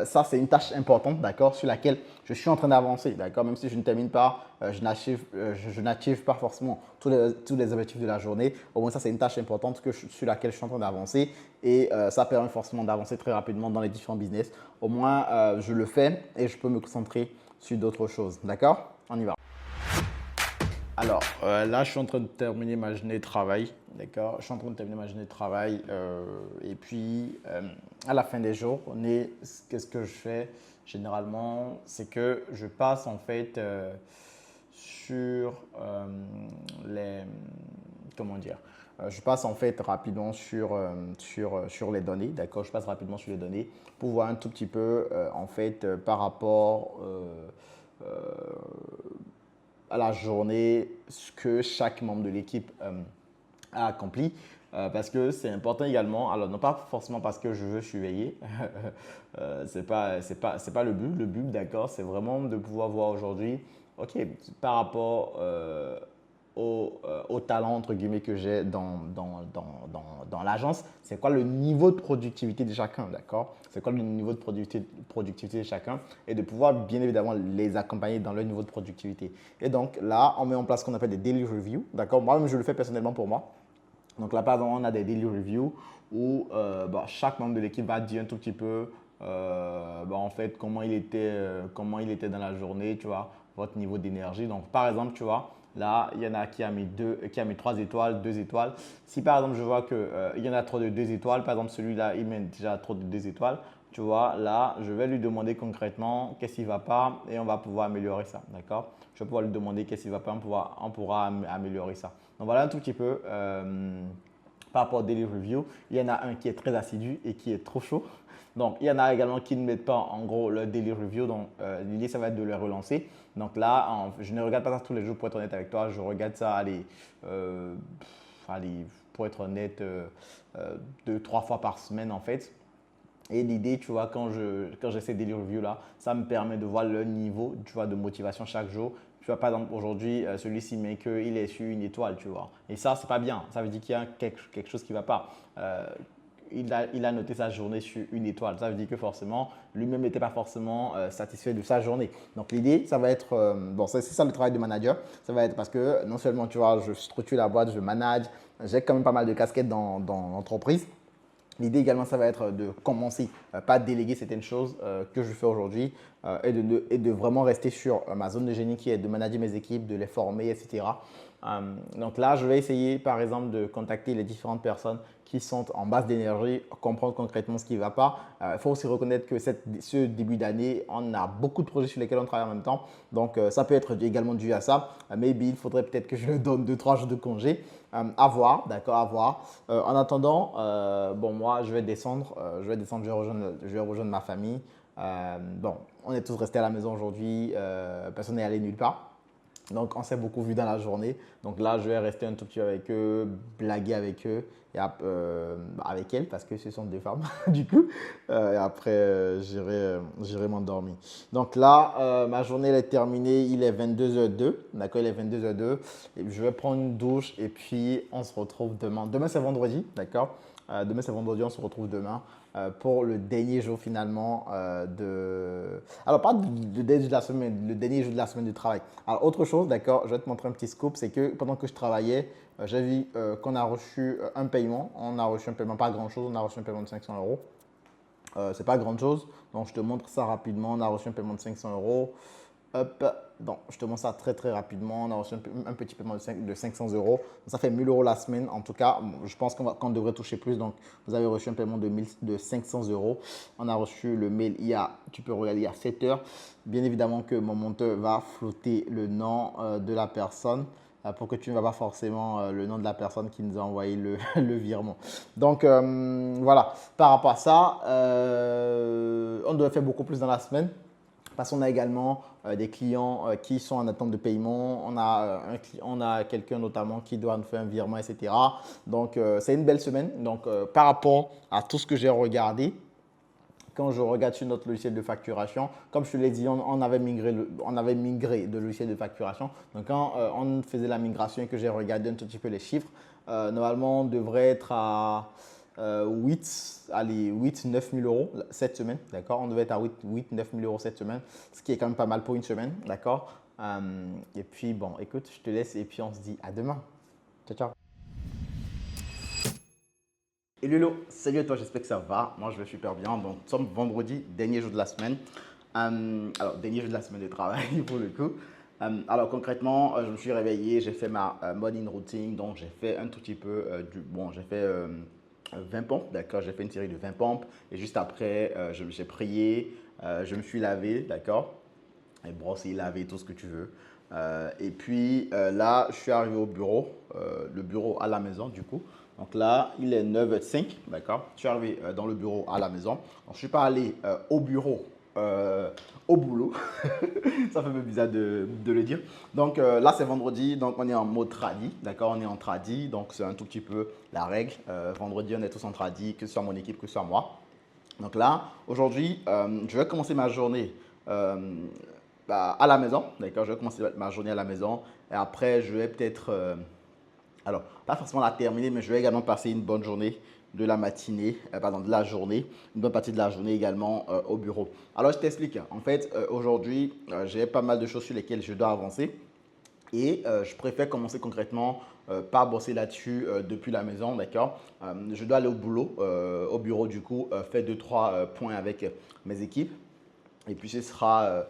Speaker 1: ça, c'est une tâche importante, d'accord, sur laquelle je suis en train d'avancer, d'accord, même si je ne termine pas, je n'achieve pas forcément tous les objectifs de la journée, au moins, ça, c'est une tâche importante sur laquelle je suis en train d'avancer et ça permet forcément d'avancer très rapidement dans les différents business. Au moins, je le fais et je peux me concentrer sur d'autres choses, d'accord? On y va. Alors, là, je suis en train de terminer ma journée de travail, d'accord? Je suis en train de terminer ma journée de travail et puis, à la fin des jours, qu'est-ce que je fais? Généralement, c'est que je passe en fait sur comment dire? Je passe en fait rapidement sur les données, d'accord? Je passe rapidement sur les données pour voir un tout petit peu en fait par rapport à la journée, ce que chaque membre de l'équipe a accompli. Parce que c'est important également, alors non pas forcément parce que je veux surveiller, c'est pas le but. Le but, d'accord, c'est vraiment de pouvoir voir aujourd'hui, ok, par rapport au talent entre guillemets que j'ai dans l'agence, c'est quoi le niveau de productivité de chacun, d'accord? C'est quoi le niveau de productivité de chacun et de pouvoir bien évidemment les accompagner dans leur niveau de productivité. Et donc là, on met en place ce qu'on appelle des daily reviews, d'accord? Moi-même, je le fais personnellement pour moi. Donc là, par exemple, on a des daily reviews où chaque membre de l'équipe va dire un tout petit peu en fait comment il était dans la journée, tu vois, votre niveau d'énergie. Donc par exemple, tu vois, là, il y en a qui a mis 3 étoiles, 2 étoiles. Si par exemple, je vois qu'il y en a trop de 2 étoiles, par exemple, celui-là, il met déjà trop de 2 étoiles, tu vois, là, je vais lui demander concrètement qu'est-ce qui ne va pas et on va pouvoir améliorer ça, d'accord? Je vais pouvoir lui demander qu'est-ce qui ne va pas, on pourra améliorer ça. Donc voilà un tout petit peu par rapport au daily review. Il y en a un qui est très assidu et qui est trop chaud. Donc, il y en a également qui ne mettent pas en gros le daily review. Donc, l'idée, ça va être de les relancer. Donc là, je ne regarde pas ça tous les jours pour être honnête avec toi. Je regarde ça, pour être honnête, 2-3 fois par semaine en fait. Et l'idée, tu vois, quand j'ai ces daily reviews là, ça me permet de voir le niveau, tu vois, de motivation chaque jour.
Speaker 9: Tu vois, par exemple, aujourd'hui, celui-ci met qu'il est sur une étoile, tu vois. Et ça, c'est pas bien. Ça veut dire qu'il y a quelque chose qui ne va pas. Il a noté sa journée sur une étoile. Ça veut dire que forcément, lui-même n'était pas forcément satisfait de sa journée. Donc, l'idée, ça va être, bon, c'est ça le travail de manager. Ça va être parce que non seulement, tu vois, je structure la boîte, je manage, j'ai quand même pas mal de casquettes dans l'entreprise. L'idée également, ça va être de commencer, pas de déléguer certaines choses que je fais aujourd'hui et de vraiment rester sur ma zone de génie qui est de manager mes équipes, de les former, etc. Donc là, je vais essayer par exemple de contacter les différentes personnes qui sont en basse d'énergie, comprendre concrètement ce qui ne va pas. Il faut aussi reconnaître que ce début d'année, on a beaucoup de projets sur lesquels on travaille en même temps. Donc, ça peut être également dû à ça. Maybe il faudrait peut-être que je donne 2-3 jours de congé. À voir, d'accord, à voir. En attendant, bon, moi, je vais descendre, je vais rejoindre ma famille. Bon, on est tous restés à la maison aujourd'hui, personne n'est allé nulle part. Donc, on s'est beaucoup vu dans la journée. Donc là, je vais rester un tout petit peu avec eux, blaguer avec eux et avec elles parce que ce sont des femmes du coup. Et après, j'irai m'endormir. Donc là, ma journée elle est terminée. Il est 22h02. D'accord, il est 22h02. Et je vais prendre une douche et puis on se retrouve demain. Demain, c'est vendredi. D'accord. Demain, c'est vendredi. On se retrouve demain pour le dernier jour finalement Alors, pas le dernier jour de la semaine, le dernier jour de la semaine de travail. Alors, autre chose, d'accord, je vais te montrer un petit scoop, c'est que pendant que je travaillais, j'ai vu qu'on a reçu un paiement. On a reçu un paiement, pas grand-chose, on a reçu un paiement de 500 euros. C'est pas grand-chose, donc je te montre ça rapidement. On a reçu un paiement de 500 euros. Hop, donc je te montre ça très très rapidement. On a reçu un petit paiement de 500 euros. Ça fait 1000 euros la semaine. En tout cas, je pense qu'on devrait toucher plus. Donc, vous avez reçu un paiement de 500 euros. On a reçu le mail tu peux regarder, il y a 7 heures. Bien évidemment que mon monteur va flotter le nom de la personne pour que tu ne vas pas forcément le nom de la personne qui nous a envoyé le virement. Donc, voilà. Par rapport à ça, on devrait faire beaucoup plus dans la semaine. Parce qu'on a également des clients qui sont en attente de paiement. On a quelqu'un notamment qui doit nous faire un virement, etc. Donc, c'est une belle semaine. Donc, par rapport à tout ce que j'ai regardé, quand je regarde sur notre logiciel de facturation, comme je te l'ai dit, on avait migré de logiciel de facturation. Donc, quand on faisait la migration et que j'ai regardé un tout petit peu les chiffres, normalement, on devrait être à 8, 9 000 euros cette semaine, d'accord. On devait être à 8, 9 000 euros cette semaine, ce qui est quand même pas mal pour une semaine, d'accord. Et puis, bon, écoute, je te laisse et puis on se dit à demain. Ciao, ciao. Et Lolo, salut à toi, j'espère que ça va. Moi, je vais super bien. Donc, nous sommes vendredi, dernier jour de la semaine. Alors, dernier jour de la semaine de travail pour le coup. Alors, concrètement, je me suis réveillé, j'ai fait ma morning routine. Donc, j'ai fait un tout petit peu j'ai fait 20 pompes, d'accord. J'ai fait une série de 20 pompes. Et juste après, j'ai prié, je me suis lavé, d'accord. Et brossé, lavé, tout ce que tu veux. Et puis là, je suis arrivé au bureau, le bureau à la maison du coup. Donc là, il est 9h05, d'accord. Je suis arrivé dans le bureau à la maison. Donc, je ne suis pas allé au bureau, au boulot. Ça fait un peu bizarre de le dire. Donc là, c'est vendredi, donc on est en mode tradi, d'accord. On est en tradi, donc c'est un tout petit peu la règle. Vendredi, on est tous en tradi, que ce soit mon équipe, que ce soit moi. Donc là, aujourd'hui, je vais commencer ma journée à la maison, d'accord. Je vais commencer ma journée à la maison et après, je vais peut-être, alors, pas forcément la terminer, mais je vais également passer une bonne journée de la matinée, de la journée, une bonne partie de la journée également au bureau. Alors, je t'explique. En fait, aujourd'hui, j'ai pas mal de choses sur lesquelles je dois avancer et je préfère commencer concrètement par bosser là-dessus depuis la maison, d'accord. Je dois aller au boulot, au bureau du coup, faire 2-3 points avec mes équipes. Et puis, ce sera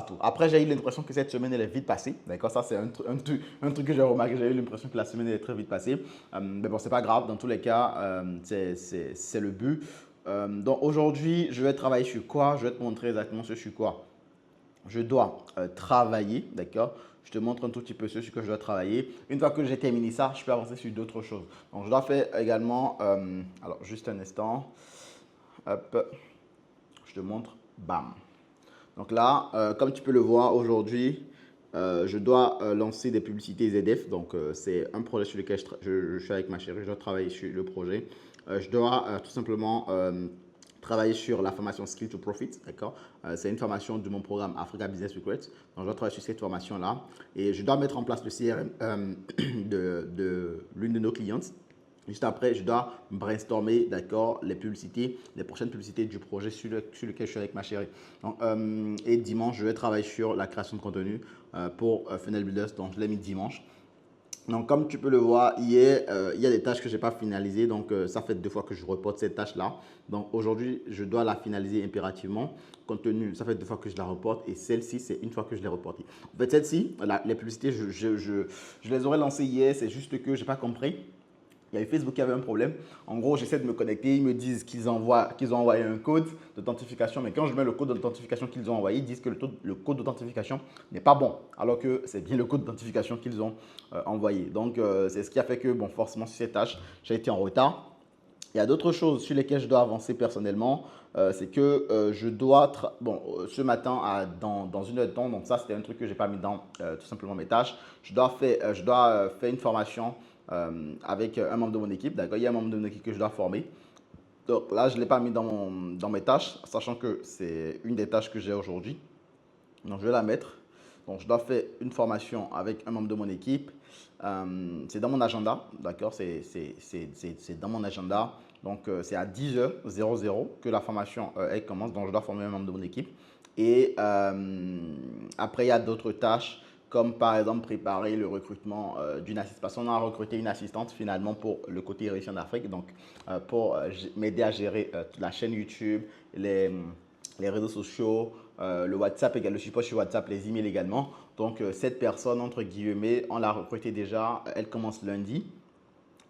Speaker 9: tout. Après, j'ai eu l'impression que cette semaine, elle est vite passée. D'accord, ça, c'est un truc que j'ai remarqué. J'ai eu l'impression que la semaine, elle est très vite passée. Mais bon, ce n'est pas grave. Dans tous les cas, c'est le but. Donc, aujourd'hui, je vais travailler sur quoi? Je vais te montrer exactement ce sur quoi je dois travailler. D'accord, je te montre un tout petit peu ce sur quoi je dois travailler. Une fois que j'ai terminé ça, je peux avancer sur d'autres choses. Donc, je dois faire également… alors, juste un instant. Hop, je te montre. Bam. Donc là, comme tu peux le voir aujourd'hui, je dois lancer des publicités ZF. Donc, c'est un projet sur lequel je suis avec ma chérie. Je dois travailler sur le projet. Je dois tout simplement
Speaker 1: travailler sur la formation Skill to Profit, d'accord. C'est une formation de mon programme Africa Business Secrets. Donc, je dois travailler sur cette formation-là et je dois mettre en place le CRM de l'une de nos clientes. Juste après, je dois brainstormer, d'accord, les publicités, les prochaines publicités du projet sur lequel je suis avec ma chérie. Donc, et dimanche, je vais travailler sur la création de contenu pour Funnel Builders. Donc, je l'ai mis dimanche. Donc, comme tu peux le voir, hier, il y a des tâches que je n'ai pas finalisées. Donc, ça fait 2 fois que je reporte cette tâche-là. Donc, aujourd'hui, je dois la finaliser impérativement. Compte tenu, ça fait 2 fois que je la reporte. Et celle-ci, c'est une fois que je l'ai reportée. En fait, celle-ci, les publicités, je les aurais lancées hier. C'est juste que je n'ai pas compris. Il y avait Facebook qui avait un problème. En gros, j'essaie de me connecter. Ils me disent qu'ils ont envoyé un code d'authentification. Mais quand je mets le code d'authentification qu'ils ont envoyé, ils disent que le code d'authentification n'est pas bon. Alors que c'est bien le code d'authentification qu'ils ont envoyé. Donc, c'est ce qui a fait que, bon, forcément, sur cette tâche, j'ai été en retard. Il y a d'autres choses sur lesquelles je dois avancer personnellement. C'est que je dois, ce matin, dans 1 heure de temps, donc ça, c'était un truc que je n'ai pas mis dans tout simplement mes tâches. Je dois faire une formation avec un membre de mon équipe. D'accord, il y a un membre de mon équipe que je dois former. Donc là, je ne l'ai pas mis dans mes tâches, sachant que c'est une des tâches que j'ai aujourd'hui. Donc, je vais la mettre. Donc, je dois faire une formation avec un membre de mon équipe. C'est dans mon agenda. D'accord, c'est dans mon agenda. Donc, c'est à 10h00 que la formation elle commence. Donc, je dois former un membre de mon équipe. Et après, il y a d'autres tâches, comme par exemple préparer le recrutement d'une assistante. Parce qu'on a recruté une assistante finalement pour le côté Réussite en Afrique, donc pour m'aider à gérer la chaîne YouTube, les réseaux sociaux, le WhatsApp, le support sur WhatsApp, les emails également. Donc cette personne, entre guillemets, on l'a recrutée déjà, elle commence lundi.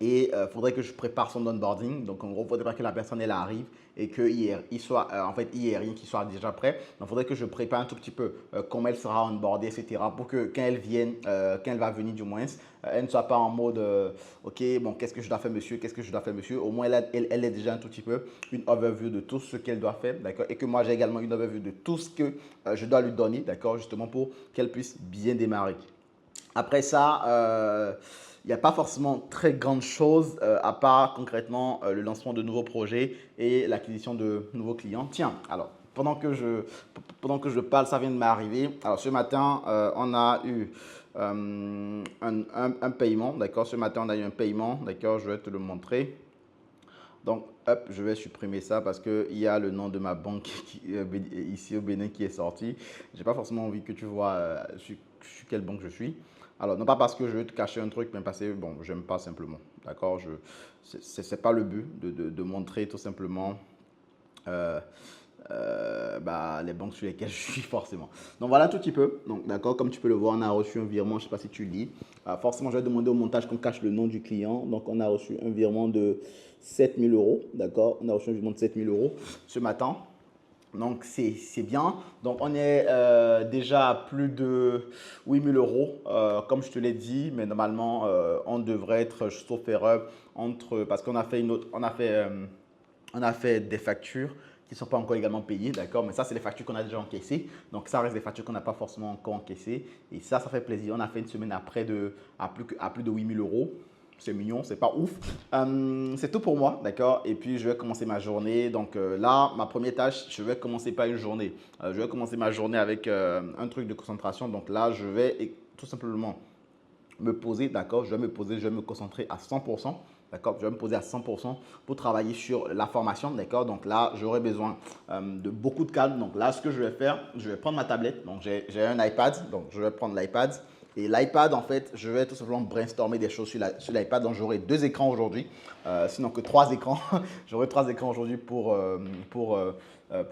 Speaker 1: Et il faudrait que je prépare son onboarding. Donc, en gros, il faudrait que la personne elle arrive et qu'il y ait rien qui soit déjà prêt. Donc, il faudrait que je prépare un tout petit peu comment elle sera onboardée, etc. Pour que quand elle vienne, quand elle va venir du moins, elle ne soit pas en mode OK, bon, qu'est-ce que je dois faire, monsieur? Qu'est-ce que je dois faire, monsieur? Au moins, elle est déjà un tout petit peu une overview de tout ce qu'elle doit faire, d'accord? Et que moi, j'ai également une overview de tout ce que je dois lui donner, d'accord? Justement pour qu'elle puisse bien démarrer. Après ça, il n'y a pas forcément très grande chose à part concrètement le lancement de nouveaux projets et l'acquisition de nouveaux clients. Tiens, alors, pendant que je parle, ça vient de m'arriver. Alors, ce matin, on a eu un paiement, d'accord? Ce matin, on a eu un paiement, d'accord? Je vais te le montrer. Donc, hop, je vais supprimer ça parce qu'il y a le nom de ma banque ici au Bénin qui est sorti. Je n'ai pas forcément envie que tu vois sur quelle banque je suis. Alors, non pas parce que je veux te cacher un truc, mais parce que, bon, je n'aime pas simplement. D'accord, ce n'est pas le but de montrer tout simplement les banques sur lesquelles je suis forcément. Donc, voilà un tout petit peu. Donc, d'accord, comme tu peux le voir, on a reçu un virement, je ne sais pas si tu lis. Forcément, je vais demander au montage qu'on cache le nom du client. Donc, on a reçu un virement de 7 000 €. D'accord, on a reçu un virement de 7 000 € ce matin. Donc, c'est bien. Donc, on est déjà à plus de 8 000 €, comme je te l'ai dit. Mais normalement, on devrait être, sauf erreur, parce qu'on a fait on a fait des factures qui ne sont pas encore également payées, d'accord? Mais ça, c'est les factures qu'on a déjà encaissées. Donc, ça reste des factures qu'on n'a pas forcément encore encaissées. Et ça fait plaisir. On a fait une semaine à plus de 8 000 €. C'est mignon, c'est pas ouf. C'est tout pour moi, d'accord? Et puis, je vais commencer ma journée. Donc là, ma première tâche, je vais commencer pas une journée. Je vais commencer ma journée avec un truc de concentration. Donc là, je vais tout simplement me poser, d'accord? Je vais me poser, je vais me concentrer à 100%. D'accord, je vais me poser à 100% pour travailler sur la formation. D'accord, donc là, j'aurai besoin de beaucoup de calme. Donc là, ce que je vais faire, je vais prendre ma tablette. Donc, j'ai un iPad. Donc, je vais prendre l'iPad. Et l'iPad, en fait, je vais tout simplement brainstormer des choses sur l'iPad. Donc, j'aurai 2 écrans aujourd'hui, sinon que 3 écrans. J'aurai 3 écrans aujourd'hui pour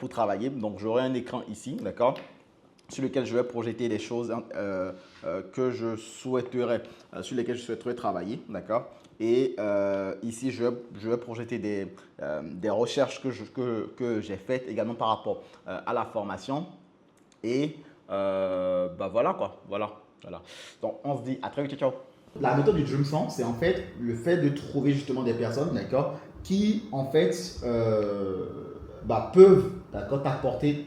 Speaker 1: travailler. Donc, j'aurai un écran ici, d'accord, sur lequel je vais projeter des choses que je souhaiterais, sur lesquelles je souhaiterais travailler, d'accord. Et ici, je vais projeter des recherches que j'ai faites également par rapport à la formation. Et voilà quoi, voilà. Donc, on se dit à très vite, ciao. La méthode du Dream Song, c'est en fait le fait de trouver justement des personnes, d'accord, qui en fait peuvent, d'accord, t'apporter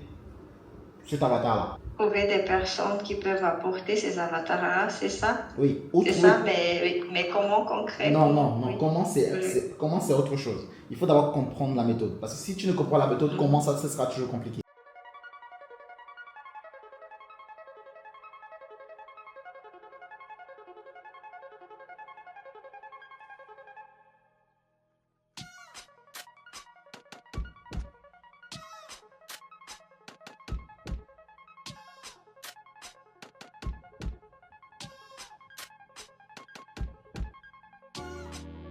Speaker 1: cet avatar-là.
Speaker 10: Trouver des personnes qui peuvent apporter ces avatars-là, c'est ça?
Speaker 1: Oui, ou
Speaker 10: C'est
Speaker 1: trouver...
Speaker 10: ça, mais, oui, mais comment concrètement?
Speaker 1: Non.
Speaker 10: Oui.
Speaker 1: Comment c'est autre chose. Il faut d'abord comprendre la méthode. Parce que si tu ne comprends la méthode, comment ça sera toujours compliqué.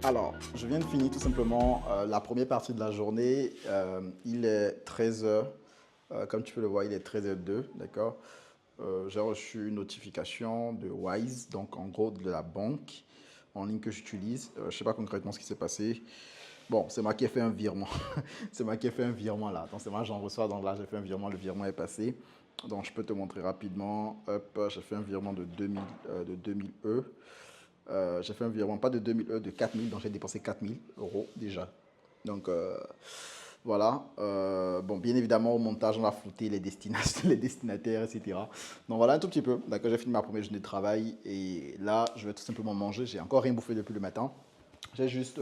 Speaker 1: Alors, je viens de finir tout simplement la première partie de la journée. Il est 13 heures. Comme tu peux le voir, il est 13h02, d'accord? J'ai reçu une notification de Wise, donc en gros de la banque en ligne que j'utilise. Je ne sais pas concrètement ce qui s'est passé. Bon, c'est moi qui ai fait un virement. C'est moi qui ai fait un virement là. Donc, c'est moi, j'en reçois. Donc là, j'ai fait un virement. Le virement est passé. Donc, je peux te montrer rapidement. Hop, j'ai fait un virement de 2000 E. J'ai fait un virement, pas de 2000 euros, de 4000, donc j'ai dépensé 4000 euros déjà. Donc voilà. Bon, bien évidemment, au montage, on a flouté les destinataires, etc. Donc voilà un tout petit peu. D'accord, j'ai fini ma première journée de travail et là, je vais tout simplement manger. J'ai encore rien bouffé depuis le matin. J'ai juste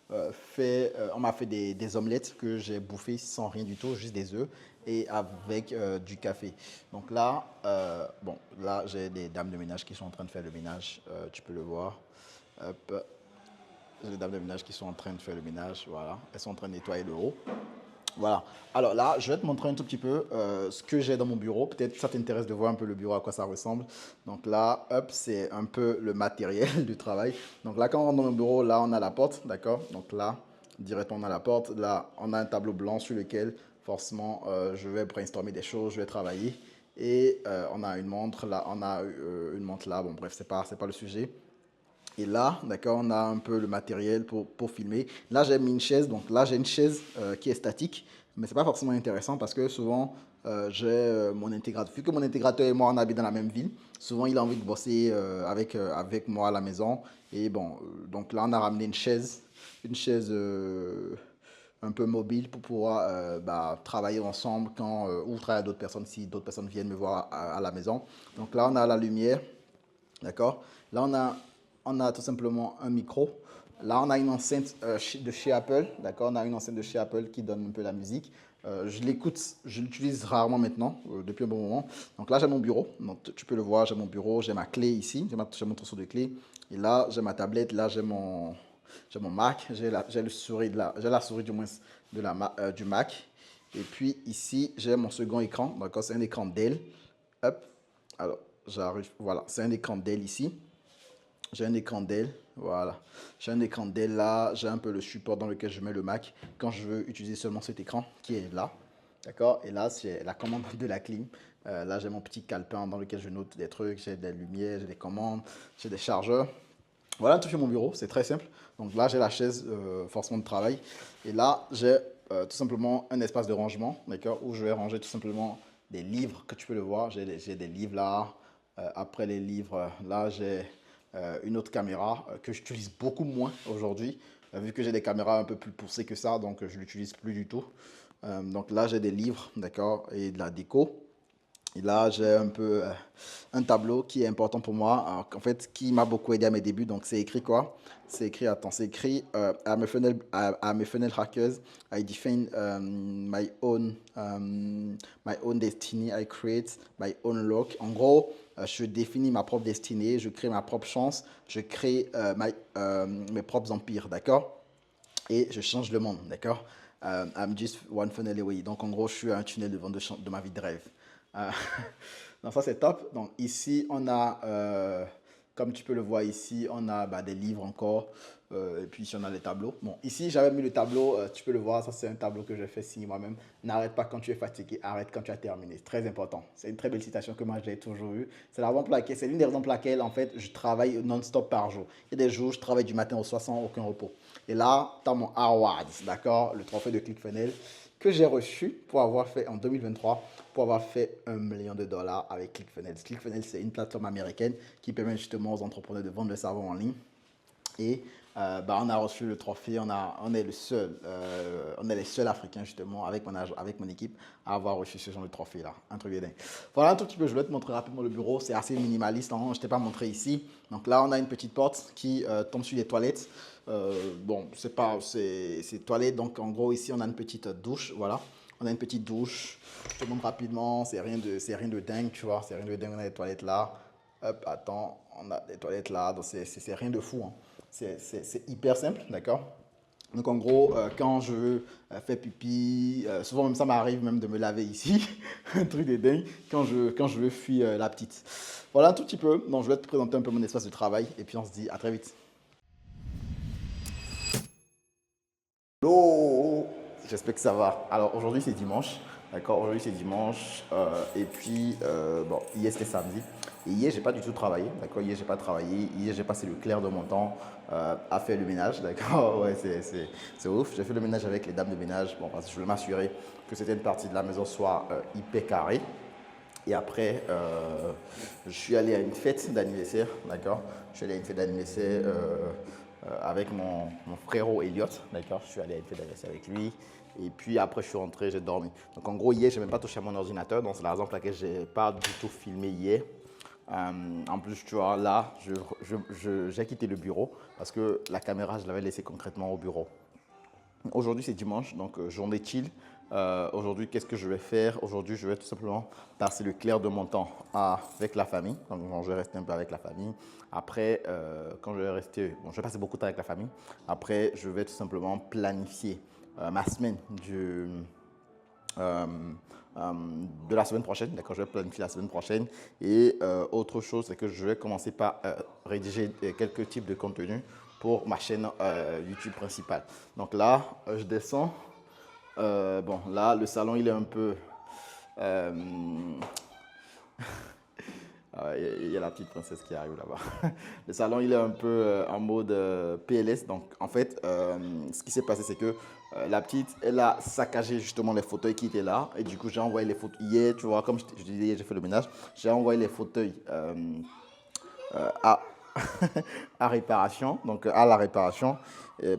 Speaker 1: on m'a fait des omelettes que j'ai bouffées sans rien du tout, juste des œufs et avec du café. Donc là, bon, là j'ai des dames de ménage qui sont en train de faire le ménage, tu peux le voir. Hop. J'ai des dames de ménage qui sont en train de faire le ménage, voilà. Elles sont en train de nettoyer le haut. Voilà. Alors là, je vais te montrer un tout petit peu ce que j'ai dans mon bureau. Peut-être ça t'intéresse de voir un peu le bureau, à quoi ça ressemble. Donc là, hop, c'est un peu le matériel du travail. Donc là, quand on rentre dans mon bureau, là, on a la porte, d'accord? Donc là, directement, on a la porte. Là, on a un tableau blanc sur lequel, forcément, je vais brainstormer des choses, je vais travailler. Et on a une montre, là, on a une montre là. Bon, bref, c'est pas le sujet. Et là, d'accord, on a un peu le matériel pour filmer. Là, j'ai mis une chaise. Donc là, j'ai une chaise qui est statique. Mais ce n'est pas forcément intéressant parce que souvent, j'ai mon intégrateur. Vu que mon intégrateur et moi, on habite dans la même ville, souvent, il a envie de bosser avec moi à la maison. Et bon, donc là, on a ramené une chaise un peu mobile pour pouvoir travailler ensemble ou travailler avec d'autres personnes si d'autres personnes viennent me voir à la maison. Donc là, on a la lumière. D'accord? Là, on a tout simplement un micro. Là, on a une enceinte de chez Apple. D'accord? On a une enceinte de chez Apple qui donne un peu la musique. Je l'écoute, je l'utilise rarement maintenant, depuis un bon moment. Donc là, j'ai mon bureau. Donc, tu peux le voir, j'ai mon bureau, j'ai ma clé ici, j'ai mon trousseau de clés. Et là, j'ai ma tablette, là, j'ai mon Mac, j'ai la souris du moins du Mac. Et puis ici, j'ai mon second écran. D'accord? C'est un écran Dell. Hop. Alors, j'arrive. Voilà, c'est un écran Dell ici. J'ai un écran Dell, voilà. J'ai un écran Dell là, j'ai un peu le support dans lequel je mets le Mac quand je veux utiliser seulement cet écran qui est là. D'accord? Et là, c'est la commande de la clim. Là, j'ai mon petit calepin dans lequel je note des trucs, j'ai des lumières, j'ai des commandes, j'ai des chargeurs. Voilà tout fait mon bureau, c'est très simple. Donc là, j'ai la chaise forcément de travail. Et là, j'ai tout simplement un espace de rangement, d'accord, où je vais ranger tout simplement des livres, que tu peux le voir. J'ai des livres là. Après les livres, là, j'ai une autre caméra que j'utilise beaucoup moins aujourd'hui, vu que j'ai des caméras un peu plus poussées que ça, donc je ne l'utilise plus du tout. Donc là, j'ai des livres, d'accord, et de la déco. Et là, j'ai un peu un tableau qui est important pour moi, en fait, qui m'a beaucoup aidé à mes débuts. Donc, c'est écrit quoi? C'est écrit, attends, c'est écrit I'm a funnel hacker. I define my own destiny. I create my own luck. En gros, je définis ma propre destinée, je crée ma propre chance, je crée mes propres empires, d'accord? Et je change le monde, d'accord? I'm just one funnel away. Donc, en gros, je suis un tunnel de ma vie de rêve. Donc ça c'est top. Donc ici on a, comme tu peux le voir ici, on a des livres encore. Et puis ici on a les tableaux. Bon, ici j'avais mis le tableau, tu peux le voir, ça c'est un tableau que j'ai fait signer moi-même. N'arrête pas quand tu es fatigué, arrête quand tu as terminé. C'est très important. C'est une très belle citation que moi j'ai toujours eue. C'est l'une des raisons pour laquelle en fait je travaille non-stop par jour. Il y a des jours je travaille du matin au soir sans aucun repos. Et là, tu as mon award, d'accord, le trophée de ClickFunnels que j'ai reçu pour avoir fait en 2023, pour avoir fait $1 million avec ClickFunnels. ClickFunnels, c'est une plateforme américaine qui permet justement aux entrepreneurs de vendre le savon en ligne. Et on a reçu le trophée, on est les seuls Africains justement avec mon équipe à avoir reçu ce genre de trophée là, un truc de dingue. Voilà un tout petit peu, je vais te montrer rapidement le bureau, c'est assez minimaliste, hein, je ne t'ai pas montré ici. Donc là on a une petite porte qui tombe sur les toilettes. C'est toilettes, donc en gros ici on a une petite douche, voilà. On a une petite douche, je te montre rapidement, c'est rien de dingue, tu vois, c'est rien de dingue, on a des toilettes là. Hop, attends, on a des toilettes là, donc c'est rien de fou, hein. C'est hyper simple, d'accord? Donc en gros, quand je veux faire pipi, souvent même ça m'arrive même de me laver ici, un truc de dingue, quand je veux fuir la petite. Voilà un tout petit peu, donc je vais te présenter un peu mon espace de travail et puis on se dit à très vite. Hello, j'espère que ça va. Alors aujourd'hui c'est dimanche, d'accord? Aujourd'hui c'est dimanche et puis hier c'était samedi. Et hier j'ai pas du tout travaillé, d'accord? Hier j'ai pas travaillé, hier j'ai passé le clair de mon temps à faire le ménage, d'accord? Ouais, c'est ouf. J'ai fait le ménage avec les dames de ménage, bon parce que je voulais m'assurer que certaines parties de la maison soient hyper carrées. Et après, je suis allé à une fête d'anniversaire, d'accord? Je suis allé à une fête d'anniversaire avec mon frérot Elliot, d'accord? Je suis allé à une fête d'anniversaire avec lui. Et puis après, je suis rentré, j'ai dormi. Donc en gros, hier, je n'ai même pas touché à mon ordinateur. Donc c'est la raison pour laquelle je n'ai pas du tout filmé hier. En plus, tu vois, là, j'ai quitté le bureau parce que la caméra, je l'avais laissée concrètement au bureau. Aujourd'hui, c'est dimanche, donc journée chill. Aujourd'hui, qu'est-ce que je vais faire? Aujourd'hui, je vais tout simplement passer le clair de mon temps avec la famille. Donc, je vais rester un peu avec la famille. Après, quand je vais rester, je vais passer beaucoup de temps avec la famille. Après, je vais tout simplement planifier ma semaine de la semaine prochaine, d'accord, je vais planifier la semaine prochaine. Et autre chose, c'est que je vais commencer par rédiger quelques types de contenus pour ma chaîne YouTube principale. Donc là, je descends. Là, le salon, il est un peu... Il y a la petite princesse qui arrive là-bas. Le salon, il est un peu en mode PLS. Donc, en fait, ce qui s'est passé, c'est que la petite, elle a saccagé justement les fauteuils qui étaient là. Et du coup, j'ai envoyé les fauteuils. Hier, tu vois, comme je disais, j'ai fait le ménage. J'ai envoyé les fauteuils à, à réparation, donc à la réparation,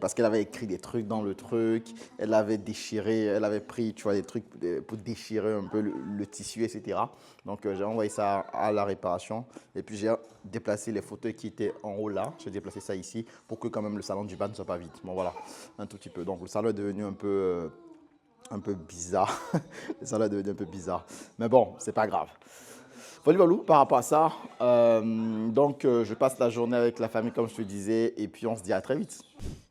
Speaker 1: parce qu'elle avait écrit des trucs dans le truc, elle avait déchiré, elle avait pris, tu vois, des trucs pour déchirer un peu le tissu, etc. Donc j'ai envoyé ça à la réparation et puis j'ai déplacé les fauteuils qui étaient en haut là, j'ai déplacé ça ici pour que quand même le salon du bas ne soit pas vide. Bon voilà, un tout petit peu. Donc le salon est devenu un peu bizarre, le salon est devenu un peu bizarre, mais bon, c'est pas grave. Voilà, par rapport à ça, je passe la journée avec la famille comme je te disais et puis on se dit à très vite.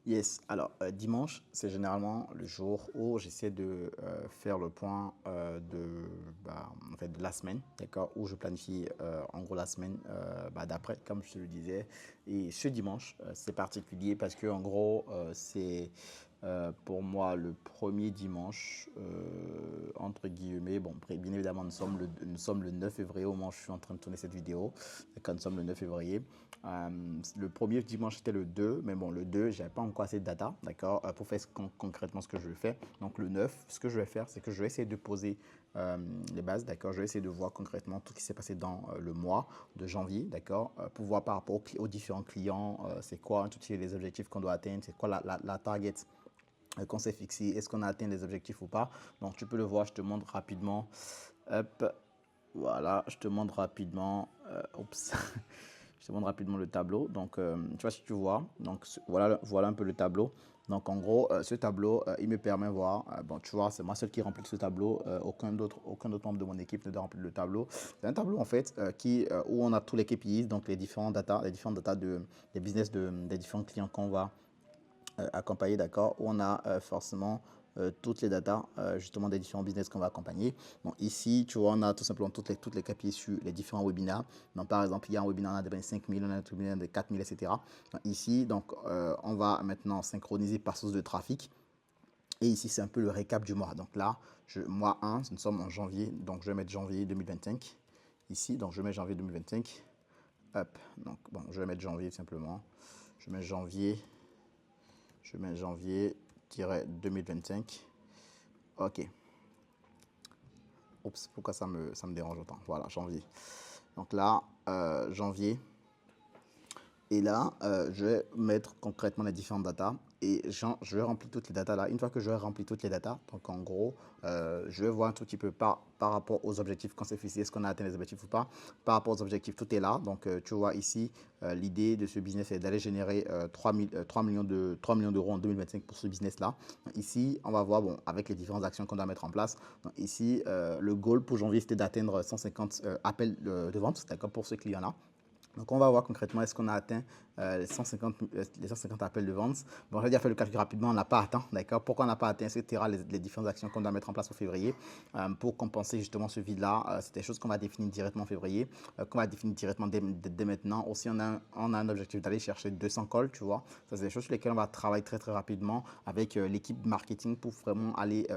Speaker 1: Yes, alors dimanche, c'est généralement le jour où j'essaie de faire le point de la semaine, d'accord, où je planifie en gros la semaine d'après, comme je te le disais. Et ce dimanche, c'est particulier parce que en gros, c'est pour moi le premier dimanche, entre guillemets. Bon, bien évidemment, nous sommes le 9 février au moment où je suis en train de tourner cette vidéo. Quand nous sommes le 9 février. Le premier dimanche, c'était le 2, mais bon, le 2, je n'avais pas encore assez de data, d'accord, pour faire concrètement ce que je veux faire. Donc, le 9, ce que je vais faire, c'est que je vais essayer de poser les bases, d'accord. Je vais essayer de voir concrètement tout ce qui s'est passé dans le mois de janvier, d'accord, pour voir par rapport aux différents clients, c'est quoi tous les objectifs qu'on doit atteindre, c'est quoi la target qu'on s'est fixé, est-ce qu'on a atteint les objectifs ou pas. Donc, tu peux le voir, je te montre rapidement. Hop, voilà, je te montre rapidement. Je te montre rapidement le tableau. Donc, tu vois, si tu vois, donc voilà un peu le tableau. Donc, en gros, ce tableau, il me permet de voir. Tu vois, c'est moi seul qui remplit ce tableau. Aucun autre membre de mon équipe ne doit remplir le tableau. C'est un tableau, en fait, où on a tous les KPIs, donc les différentes datas des business des différents clients qu'on va accompagner, d'accord, où on a forcément toutes les datas justement des différents business qu'on va accompagner. Bon, ici, tu vois, on a tout simplement toutes les KPIs sur les différents webinaires. Donc, par exemple, il y a un webinaire, on a des 5 000, on a un webinaire de 4 000, etc. Donc, ici, on va maintenant synchroniser par source de trafic. Et ici, c'est un peu le récap du mois. Donc là, mois 1, nous sommes en janvier. Donc, je vais mettre janvier 2025. Ici, donc je mets janvier 2025. Hop, donc bon, je vais mettre janvier simplement. Je mets janvier 2025. OK. Oups, pourquoi ça me dérange autant? Voilà, janvier. Donc là, janvier. Et là, je vais mettre concrètement les différentes datas et je vais remplir toutes les datas là. Une fois que j'aurai rempli toutes les datas, donc en gros, je vais voir un tout petit peu par rapport aux objectifs qu'on s'est fixés, est-ce qu'on a atteint les objectifs ou pas. Par rapport aux objectifs, tout est là. Donc, tu vois ici, l'idée de ce business est d'aller générer 3 millions d'euros en 2025 pour ce business-là. Ici, on va voir, bon, avec les différentes actions qu'on doit mettre en place. Donc, ici, le goal pour janvier, c'était d'atteindre 150 appels de vente, d'accord, pour ce client-là. Donc, on va voir concrètement est-ce qu'on a atteint les 150 appels de vente. Bon, j'ai déjà fait le calcul rapidement, on n'a pas atteint, d'accord. Pourquoi on n'a pas atteint, etc. Les différentes actions qu'on doit mettre en place en février pour compenser justement ce vide-là. C'est des choses qu'on va définir directement en février, qu'on va définir directement dès maintenant. Aussi, on a un objectif d'aller chercher 200 calls, tu vois. Ça, c'est des choses sur lesquelles on va travailler très, très rapidement avec l'équipe marketing pour vraiment aller,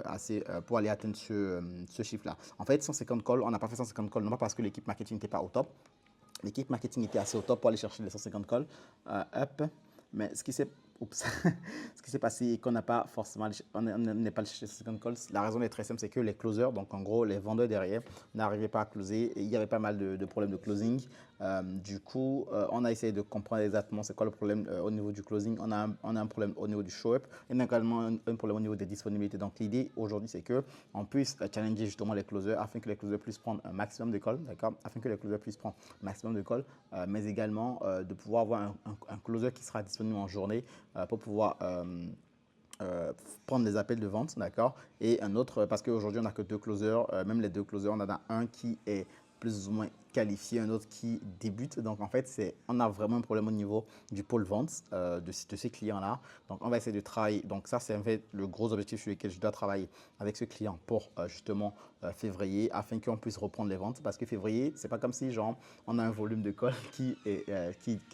Speaker 1: pour aller atteindre ce chiffre-là. En fait, 150 calls, on n'a pas fait 150 calls, non pas parce que l'équipe marketing n'était pas au top. L'équipe marketing était assez au top pour aller chercher les 150 calls. Mais ce qui s'est passé et qu'on n'a pas forcément, on n'est pas allé chercher 150 calls, la raison est très simple, c'est que les closers, donc en gros les vendeurs derrière, n'arrivaient pas à closer et il y avait pas mal de problèmes de closing. Du coup, on a essayé de comprendre exactement c'est quoi le problème au niveau du closing. On a un problème au niveau du show-up et on a également un problème au niveau des disponibilités. Donc l'idée aujourd'hui, c'est qu'on puisse challenger justement les closers afin que les closers puissent prendre un maximum de calls, d'accord, afin que les closers puissent prendre un maximum de calls, mais également de pouvoir avoir un closer qui sera disponible en journée pour pouvoir prendre des appels de vente, d'accord, et un autre, parce qu'aujourd'hui on n'a que 2 closers, même les 2 closers, on en a un qui est plus ou moins qualifié, un autre qui débute. Donc en fait, on a vraiment un problème au niveau du pôle vente de ces clients-là. Donc on va essayer de travailler. Donc ça, c'est en fait le gros objectif sur lequel je dois travailler avec ce client pour justement février, afin qu'on puisse reprendre les ventes. Parce que février, c'est pas comme si genre on a un volume de call qui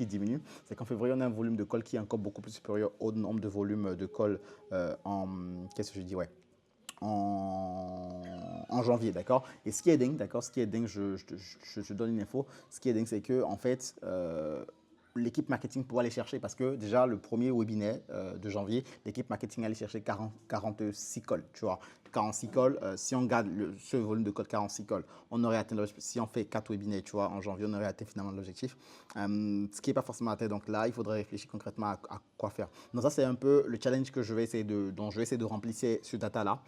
Speaker 1: diminue. C'est qu'en février, on a un volume de call qui est encore beaucoup plus supérieur au nombre de volumes de call qu'est-ce que je dis, ouais, en janvier, d'accord. Et ce qui est dingue, d'accord, je donne une info. Ce qui est dingue, c'est que en fait, l'équipe marketing pourra aller chercher, parce que déjà le premier webinaire de janvier, l'équipe marketing allait chercher 46 calls, tu vois. 46 calls, si on garde ce volume de code 46 calls, on aurait atteint l'objectif. Si on fait 4 webinaires, tu vois, en janvier, on aurait atteint finalement l'objectif. Ce qui n'est pas forcément atteint. Donc là, il faudrait réfléchir concrètement à quoi faire. Donc ça, c'est un peu le challenge que je vais essayer de remplir cette data-là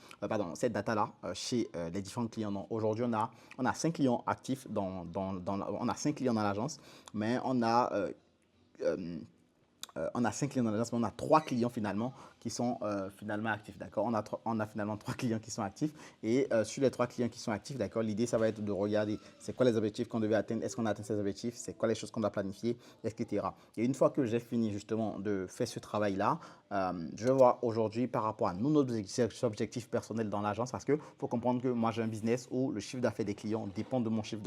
Speaker 1: chez les différents clients. Donc aujourd'hui, on a 5 clients actifs on a 5 clients dans l'agence, mais on a 5 clients dans l'agence, mais on a 3 clients finalement qui sont finalement actifs, d'accord. On a finalement 3 clients qui sont actifs et sur les 3 clients qui sont actifs, d'accord, l'idée ça va être de regarder c'est quoi les objectifs qu'on devait atteindre, est-ce qu'on a atteint ces objectifs, c'est quoi les choses qu'on doit planifier, etc. Et une fois que j'ai fini justement de faire ce travail-là, je vais voir aujourd'hui par rapport à nos objectifs personnels dans l'agence, parce que faut comprendre que moi j'ai un business où le chiffre d'affaires des clients dépend de mon chiffre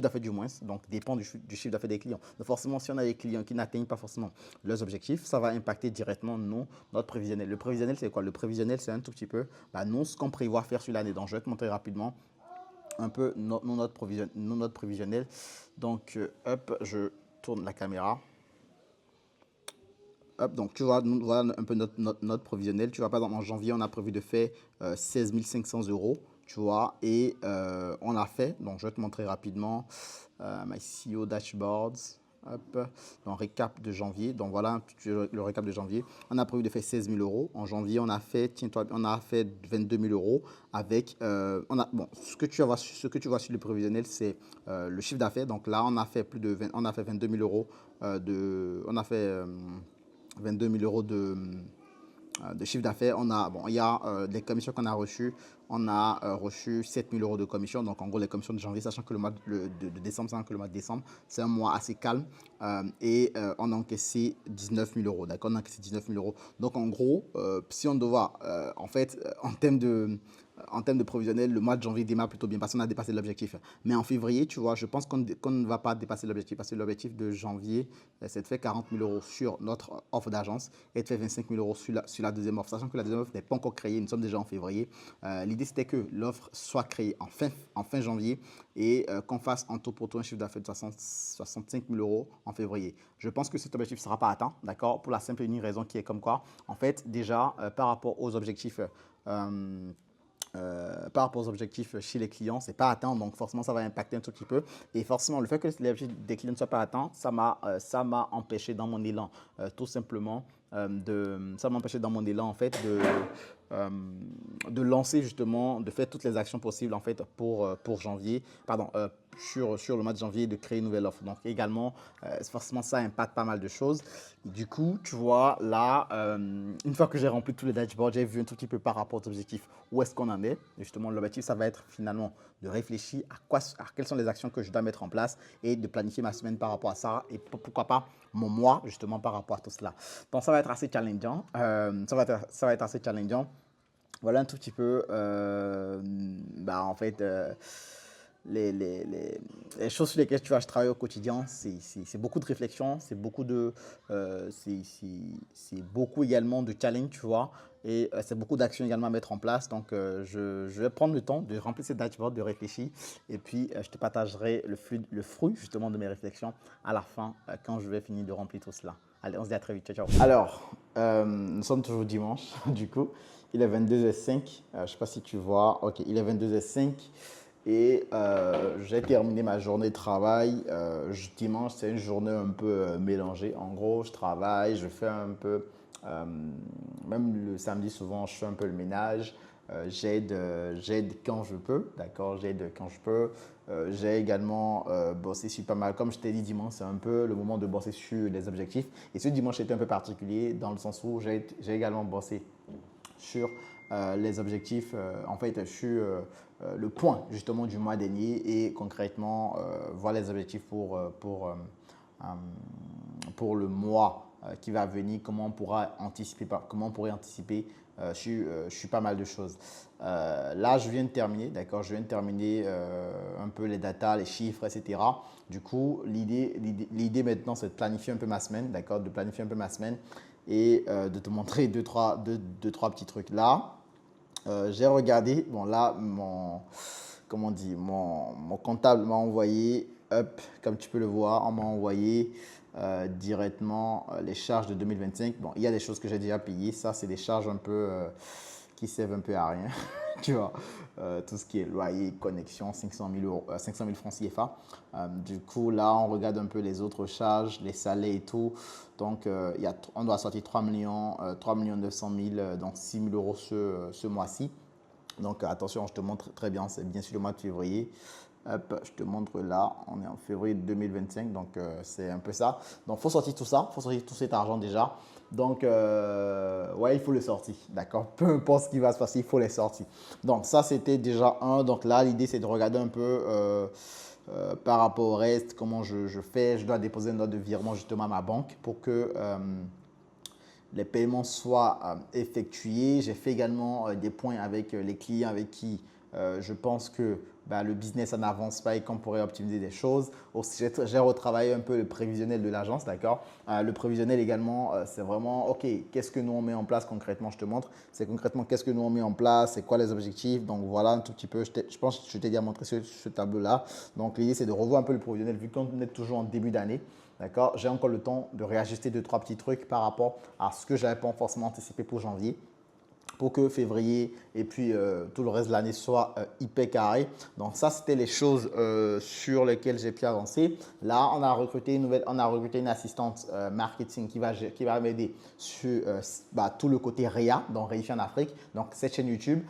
Speaker 1: d'affaires du moins, donc dépend du chiffre d'affaires des clients. Donc forcément, si on a des clients qui n'atteignent pas forcément leurs objectifs, ça va impacter directement notre prévisionnel. Le prévisionnel, c'est quoi? Le prévisionnel, c'est un tout petit peu ce qu'on prévoit faire sur l'année. Donc, je vais te montrer rapidement un peu notre prévisionnel. Donc, je tourne la caméra. Donc, tu vois, voilà un peu notre prévisionnel. Tu vois, par exemple, en janvier, on a prévu de faire 16 500 €. Tu vois, et on a fait, donc je vais te montrer rapidement my CEO dashboards. Donc récap de janvier, donc voilà le récap de janvier. On a prévu de faire 16 000 €. En janvier, on a fait 22 000 € avec, ce que tu vois sur le prévisionnel, c'est le chiffre d'affaires. Donc là, on a fait 22 000 € on a fait 22 000 € de chiffre d'affaires. Il y a les commissions qu'on a reçues. On a reçu 7 000 € de commissions. Donc, en gros, les commissions de janvier, sachant que le mois de décembre, c'est un mois assez calme. Et on a encaissé 19 000 €. D'accord, on a encaissé 19 000 €. Donc, en gros, si on doit, en termes de provisionnel, le mois de janvier démarre plutôt bien parce qu'on a dépassé l'objectif. Mais en février, tu vois, je pense qu'on ne va pas dépasser l'objectif parce que l'objectif de janvier, c'est de faire 40 000 € sur notre offre d'agence et de faire 25 000 € sur la deuxième offre. Sachant que la deuxième offre n'est pas encore créée, nous sommes déjà en février. L'idée, c'était que l'offre soit créée en fin janvier et qu'on fasse en tout pour tout un chiffre d'affaires de 65 000 € en février. Je pense que cet objectif ne sera pas atteint, d'accord, pour la simple et unique raison qui est comme quoi, en fait, déjà, par rapport aux objectifs par rapport aux objectifs chez les clients, c'est pas atteint, donc forcément ça va impacter un tout petit peu. Et forcément, le fait que les objectifs des clients ne soient pas atteints, ça m'a empêché dans mon élan, tout simplement, ça m'a empêché dans mon élan en fait de lancer justement, de faire toutes les actions possibles en fait pour janvier, pardon, sur le mois de janvier, de créer une nouvelle offre. Donc également, forcément ça impacte pas mal de choses. Du coup, tu vois, là, une fois que j'ai rempli tous les dashboards, j'ai vu un tout petit peu par rapport aux objectifs où est-ce qu'on en est. Et justement, l'objectif, ça va être finalement de réfléchir à quelles sont les actions que je dois mettre en place et de planifier ma semaine par rapport à ça et pourquoi pas mon mois justement par rapport à tout cela. Donc, ça va être assez challengeant. Ça va être assez challengeant. Voilà un tout petit peu, en fait, les choses sur lesquelles je travaille au quotidien, c'est beaucoup de réflexion, c'est beaucoup également de challenge, tu vois, et c'est beaucoup d'actions également à mettre en place. Donc, je vais prendre le temps de remplir ces dashboards, de réfléchir, et puis je te partagerai le fruit justement de mes réflexions à la fin, quand je vais finir de remplir tout cela. Allez, on se dit à très vite. Ciao, ciao. Alors, nous sommes toujours dimanche, du coup. Il est 22h05. Je ne sais pas si tu vois. Ok, il est 22h05. Et j'ai terminé ma journée de travail. Dimanche, c'est une journée un peu mélangée. En gros, je travaille, je fais un peu, même le samedi, souvent, je fais un peu le ménage. J'aide quand je peux, d'accord, j'aide quand je peux. J'ai également bossé sur pas mal, comme je t'ai dit dimanche, c'est un peu le moment de bosser sur les objectifs. Et ce dimanche était un peu particulier dans le sens où j'ai également bossé sur les objectifs, en fait, sur le point justement du mois dernier et concrètement, voilà les objectifs pour le mois qui va venir, comment on pourrait anticiper sur pas mal de choses. Là, je viens de terminer, d'accord, je viens de terminer un peu les datas, les chiffres, etc. Du coup, l'idée maintenant, c'est de planifier un peu ma semaine, d'accord, de planifier un peu ma semaine et de te montrer deux, trois petits trucs. Là, j'ai regardé, bon là, mon comptable m'a envoyé, comme tu peux le voir, on m'a envoyé directement les charges de 2025. Bon, il y a des choses que j'ai déjà payées, ça c'est des charges un peu qui servent un peu à rien, tu vois. Tout ce qui est loyer, connexion, 500 000 francs CFA. Du coup, là, on regarde un peu les autres charges, les salaires et tout. Donc, on doit sortir 3 900 000, donc 6 000 euros ce mois-ci. Donc, attention, je te montre très bien, c'est bien sûr le mois de février. Hop, je te montre là, on est en février 2025, donc c'est un peu ça. Donc, il faut sortir tout ça, il faut sortir tout cet argent déjà. Donc, ouais, il faut le sortir, d'accord. Peu importe ce qui va se passer, il faut les sortir. Donc, ça, c'était déjà un. Donc là, l'idée, c'est de regarder un peu par rapport au reste, comment je fais. Je dois déposer une note de virement justement à ma banque pour que les paiements soient effectués. J'ai fait également des points avec les clients avec qui je pense que le business n'avance pas et qu'on pourrait optimiser des choses. Aussi, j'ai retravaillé un peu le prévisionnel de l'agence, d'accord. Le prévisionnel également, c'est vraiment, OK, qu'est-ce que nous on met en place concrètement, je te montre. C'est concrètement qu'est-ce que nous on met en place, c'est quoi les objectifs. Donc voilà un tout petit peu, je pense que je t'ai déjà montré ce tableau-là. Donc l'idée, c'est de revoir un peu le prévisionnel vu qu'on est toujours en début d'année. D'accord, j'ai encore le temps de réajuster 2-3 petits trucs par rapport à ce que je n'avais pas forcément anticipé pour janvier, pour que février et puis tout le reste de l'année soit hyper carré. Donc ça, c'était les choses sur lesquelles j'ai pu avancer. Là, on a recruté une assistante marketing qui va m'aider sur tout le côté REA, donc Réussir en Afrique, donc cette chaîne YouTube.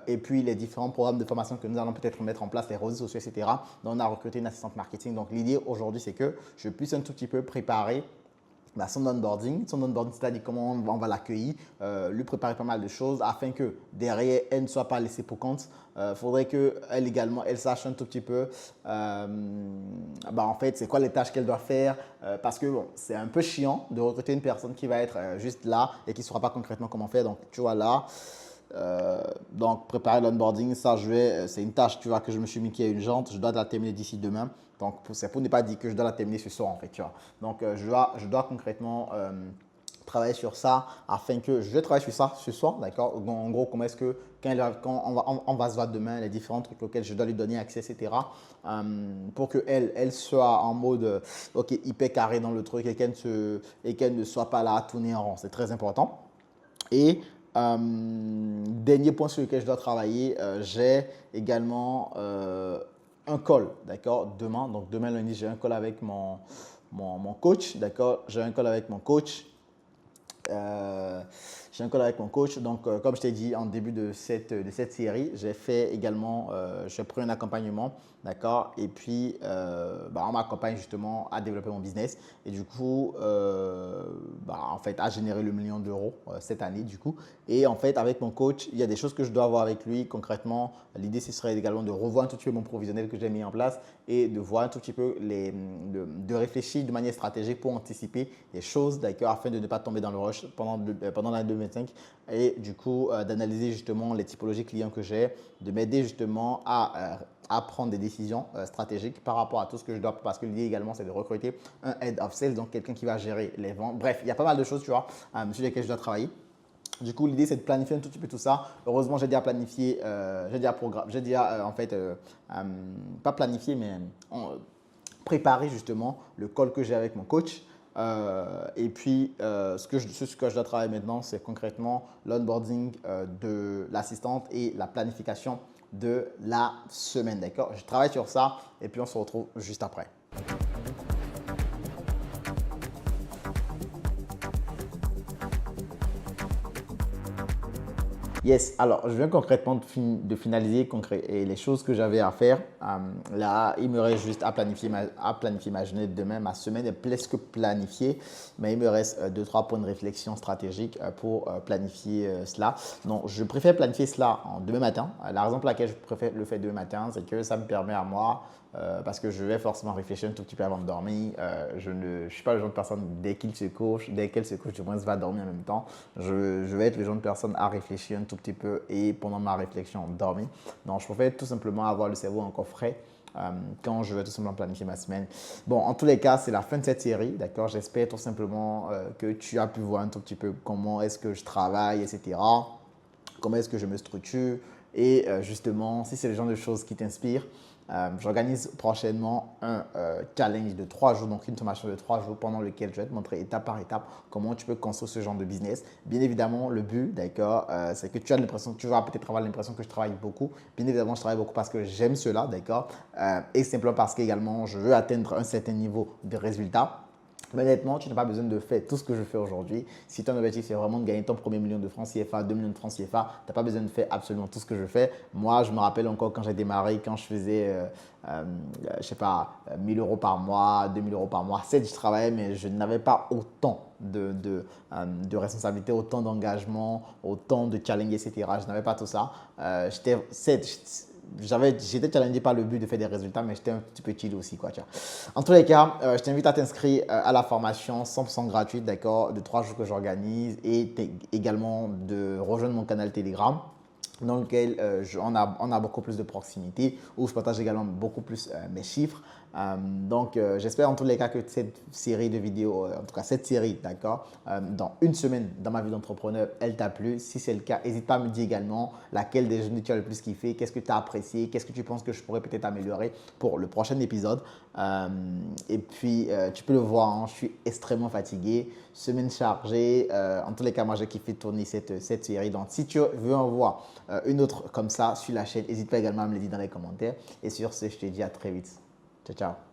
Speaker 1: Et puis les différents programmes de formation que nous allons peut-être mettre en place, les réseaux sociaux, etc. Donc on a recruté une assistante marketing. Donc l'idée aujourd'hui, c'est que je puisse un tout petit peu préparer son onboarding, c'est-à-dire comment on va l'accueillir, lui préparer pas mal de choses afin que derrière, elle ne soit pas laissée pour compte. Faudrait qu'elle également, elle sache un tout petit peu, en fait, c'est quoi les tâches qu'elle doit faire parce que bon, c'est un peu chiant de recruter une personne qui va être juste là et qui ne saura pas concrètement comment faire. Donc, tu vois là, donc préparer l'onboarding, ça c'est une tâche tu vois, que je me suis mis qui est urgente, je dois la terminer d'ici demain. Donc, c'est pour ne pas dire que je dois la terminer ce soir en fait, tu vois. Donc, je dois concrètement travailler sur ça afin que je vais travailler sur ça ce soir, d'accord. En gros, comment est-ce que quand on va se voir demain, les différents trucs auxquels je dois lui donner accès, etc. Pour qu'elle soit en mode ok, hyper carré dans le truc et qu'elle ne soit pas là à tourner en rond. C'est très important. Et
Speaker 9: Dernier point sur lequel je dois travailler, j'ai également un call, d'accord, demain. Donc demain lundi, j'ai un call avec mon coach, d'accord. J'ai un call avec mon coach. Donc, comme je t'ai dit en début de cette série, j'ai fait également, j'ai pris un accompagnement, d'accord. Et puis, on m'accompagne justement à développer mon business et du coup, en fait, à générer le 1 million d'euros cette année, du coup. Et en fait, avec mon coach, il y a des choses que je dois voir avec lui. Concrètement, l'idée, ce serait également de revoir un tout petit peu mon provisionnel que j'ai mis en place et de voir un tout petit peu de réfléchir de manière stratégique pour anticiper les choses, d'accord, afin de ne pas tomber dans le rush pendant l'année 2025 et du coup d'analyser justement les typologies clients que j'ai, de m'aider justement à prendre des décisions stratégiques par rapport à tout ce que je dois, parce que l'idée également c'est de recruter un head of sales, donc quelqu'un qui va gérer les ventes. Bref, il y a pas mal de choses, tu vois, sur lesquelles je dois travailler. Du coup, l'idée, c'est de planifier un tout petit peu tout ça. Heureusement, j'ai déjà planifié, pas planifié, mais préparé justement le call que j'ai avec mon coach. Et puis, ce que je dois travailler maintenant, c'est concrètement l'onboarding de l'assistante et la planification de la semaine. D'accord? Je travaille sur ça et puis on se retrouve juste après. Yes, alors je viens concrètement de finaliser les choses que j'avais à faire. Là, il me reste juste à planifier ma journée de demain. Ma semaine est presque planifiée, mais il me reste 2-3 points de réflexion stratégique pour planifier cela. Donc, je préfère planifier cela demain matin. La raison pour laquelle je préfère le faire demain matin, c'est que ça me permet à moi, parce que je vais forcément réfléchir un tout petit peu avant de dormir. Je ne suis pas le genre de personne, dès qu'elle se couche, du moins, va dormir en même temps. Je vais être le genre de personne à réfléchir un tout petit peu et pendant ma réflexion, dormir. Donc, je préfère tout simplement avoir le cerveau encore frais quand je vais tout simplement planifier ma semaine. Bon, en tous les cas, c'est la fin de cette série, d'accord? J'espère tout simplement que tu as pu voir un tout petit peu comment est-ce que je travaille, etc. Comment est-ce que je me structure et justement, si c'est le genre de choses qui t'inspirent, j'organise prochainement un challenge de 3 jours, donc une formation de 3 jours pendant lequel je vais te montrer étape par étape comment tu peux construire ce genre de business. Bien évidemment, le but, d'accord, c'est que tu vas peut-être avoir l'impression que je travaille beaucoup. Bien évidemment, je travaille beaucoup parce que j'aime cela, d'accord, et simplement parce qu'également, je veux atteindre un certain niveau de résultat. Mais honnêtement, tu n'as pas besoin de faire tout ce que je fais aujourd'hui. Si ton objectif, c'est vraiment de gagner ton premier million de francs CFA, 2 millions de francs CFA, tu n'as pas besoin de faire absolument tout ce que je fais. Moi, je me rappelle encore quand j'ai démarré, quand je faisais, 1 000 euros par mois, 2 000 euros par mois. Certes, je travaillais, mais je n'avais pas autant de responsabilités, autant d'engagement, autant de challenge, etc. Je n'avais pas tout ça. J'étais challengé par le but de faire des résultats, mais j'étais un petit peu chill aussi, quoi, tu vois. En tous les cas, je t'invite à t'inscrire à la formation 100% gratuite, d'accord, de 3 jours que j'organise et également de rejoindre mon canal Telegram dans lequel on a beaucoup plus de proximité, où je partage également beaucoup plus mes chiffres. Donc, j'espère en tous les cas que cette série de vidéos, en tout cas cette série, d'accord, dans une semaine dans ma vie d'entrepreneur, elle t'a plu. Si c'est le cas, n'hésite pas à me dire également laquelle des journées tu as le plus kiffé, qu'est-ce que tu as apprécié, qu'est-ce que tu penses que je pourrais peut-être améliorer pour le prochain épisode. Et puis, tu peux le voir, hein, je suis extrêmement fatigué, semaine chargée. En tous les cas, moi, j'ai kiffé tourner cette série. Donc, si tu veux en voir une autre comme ça sur la chaîne, n'hésite pas également à me le dire dans les commentaires. Et sur ce, je te dis à très vite. Ciao, ciao.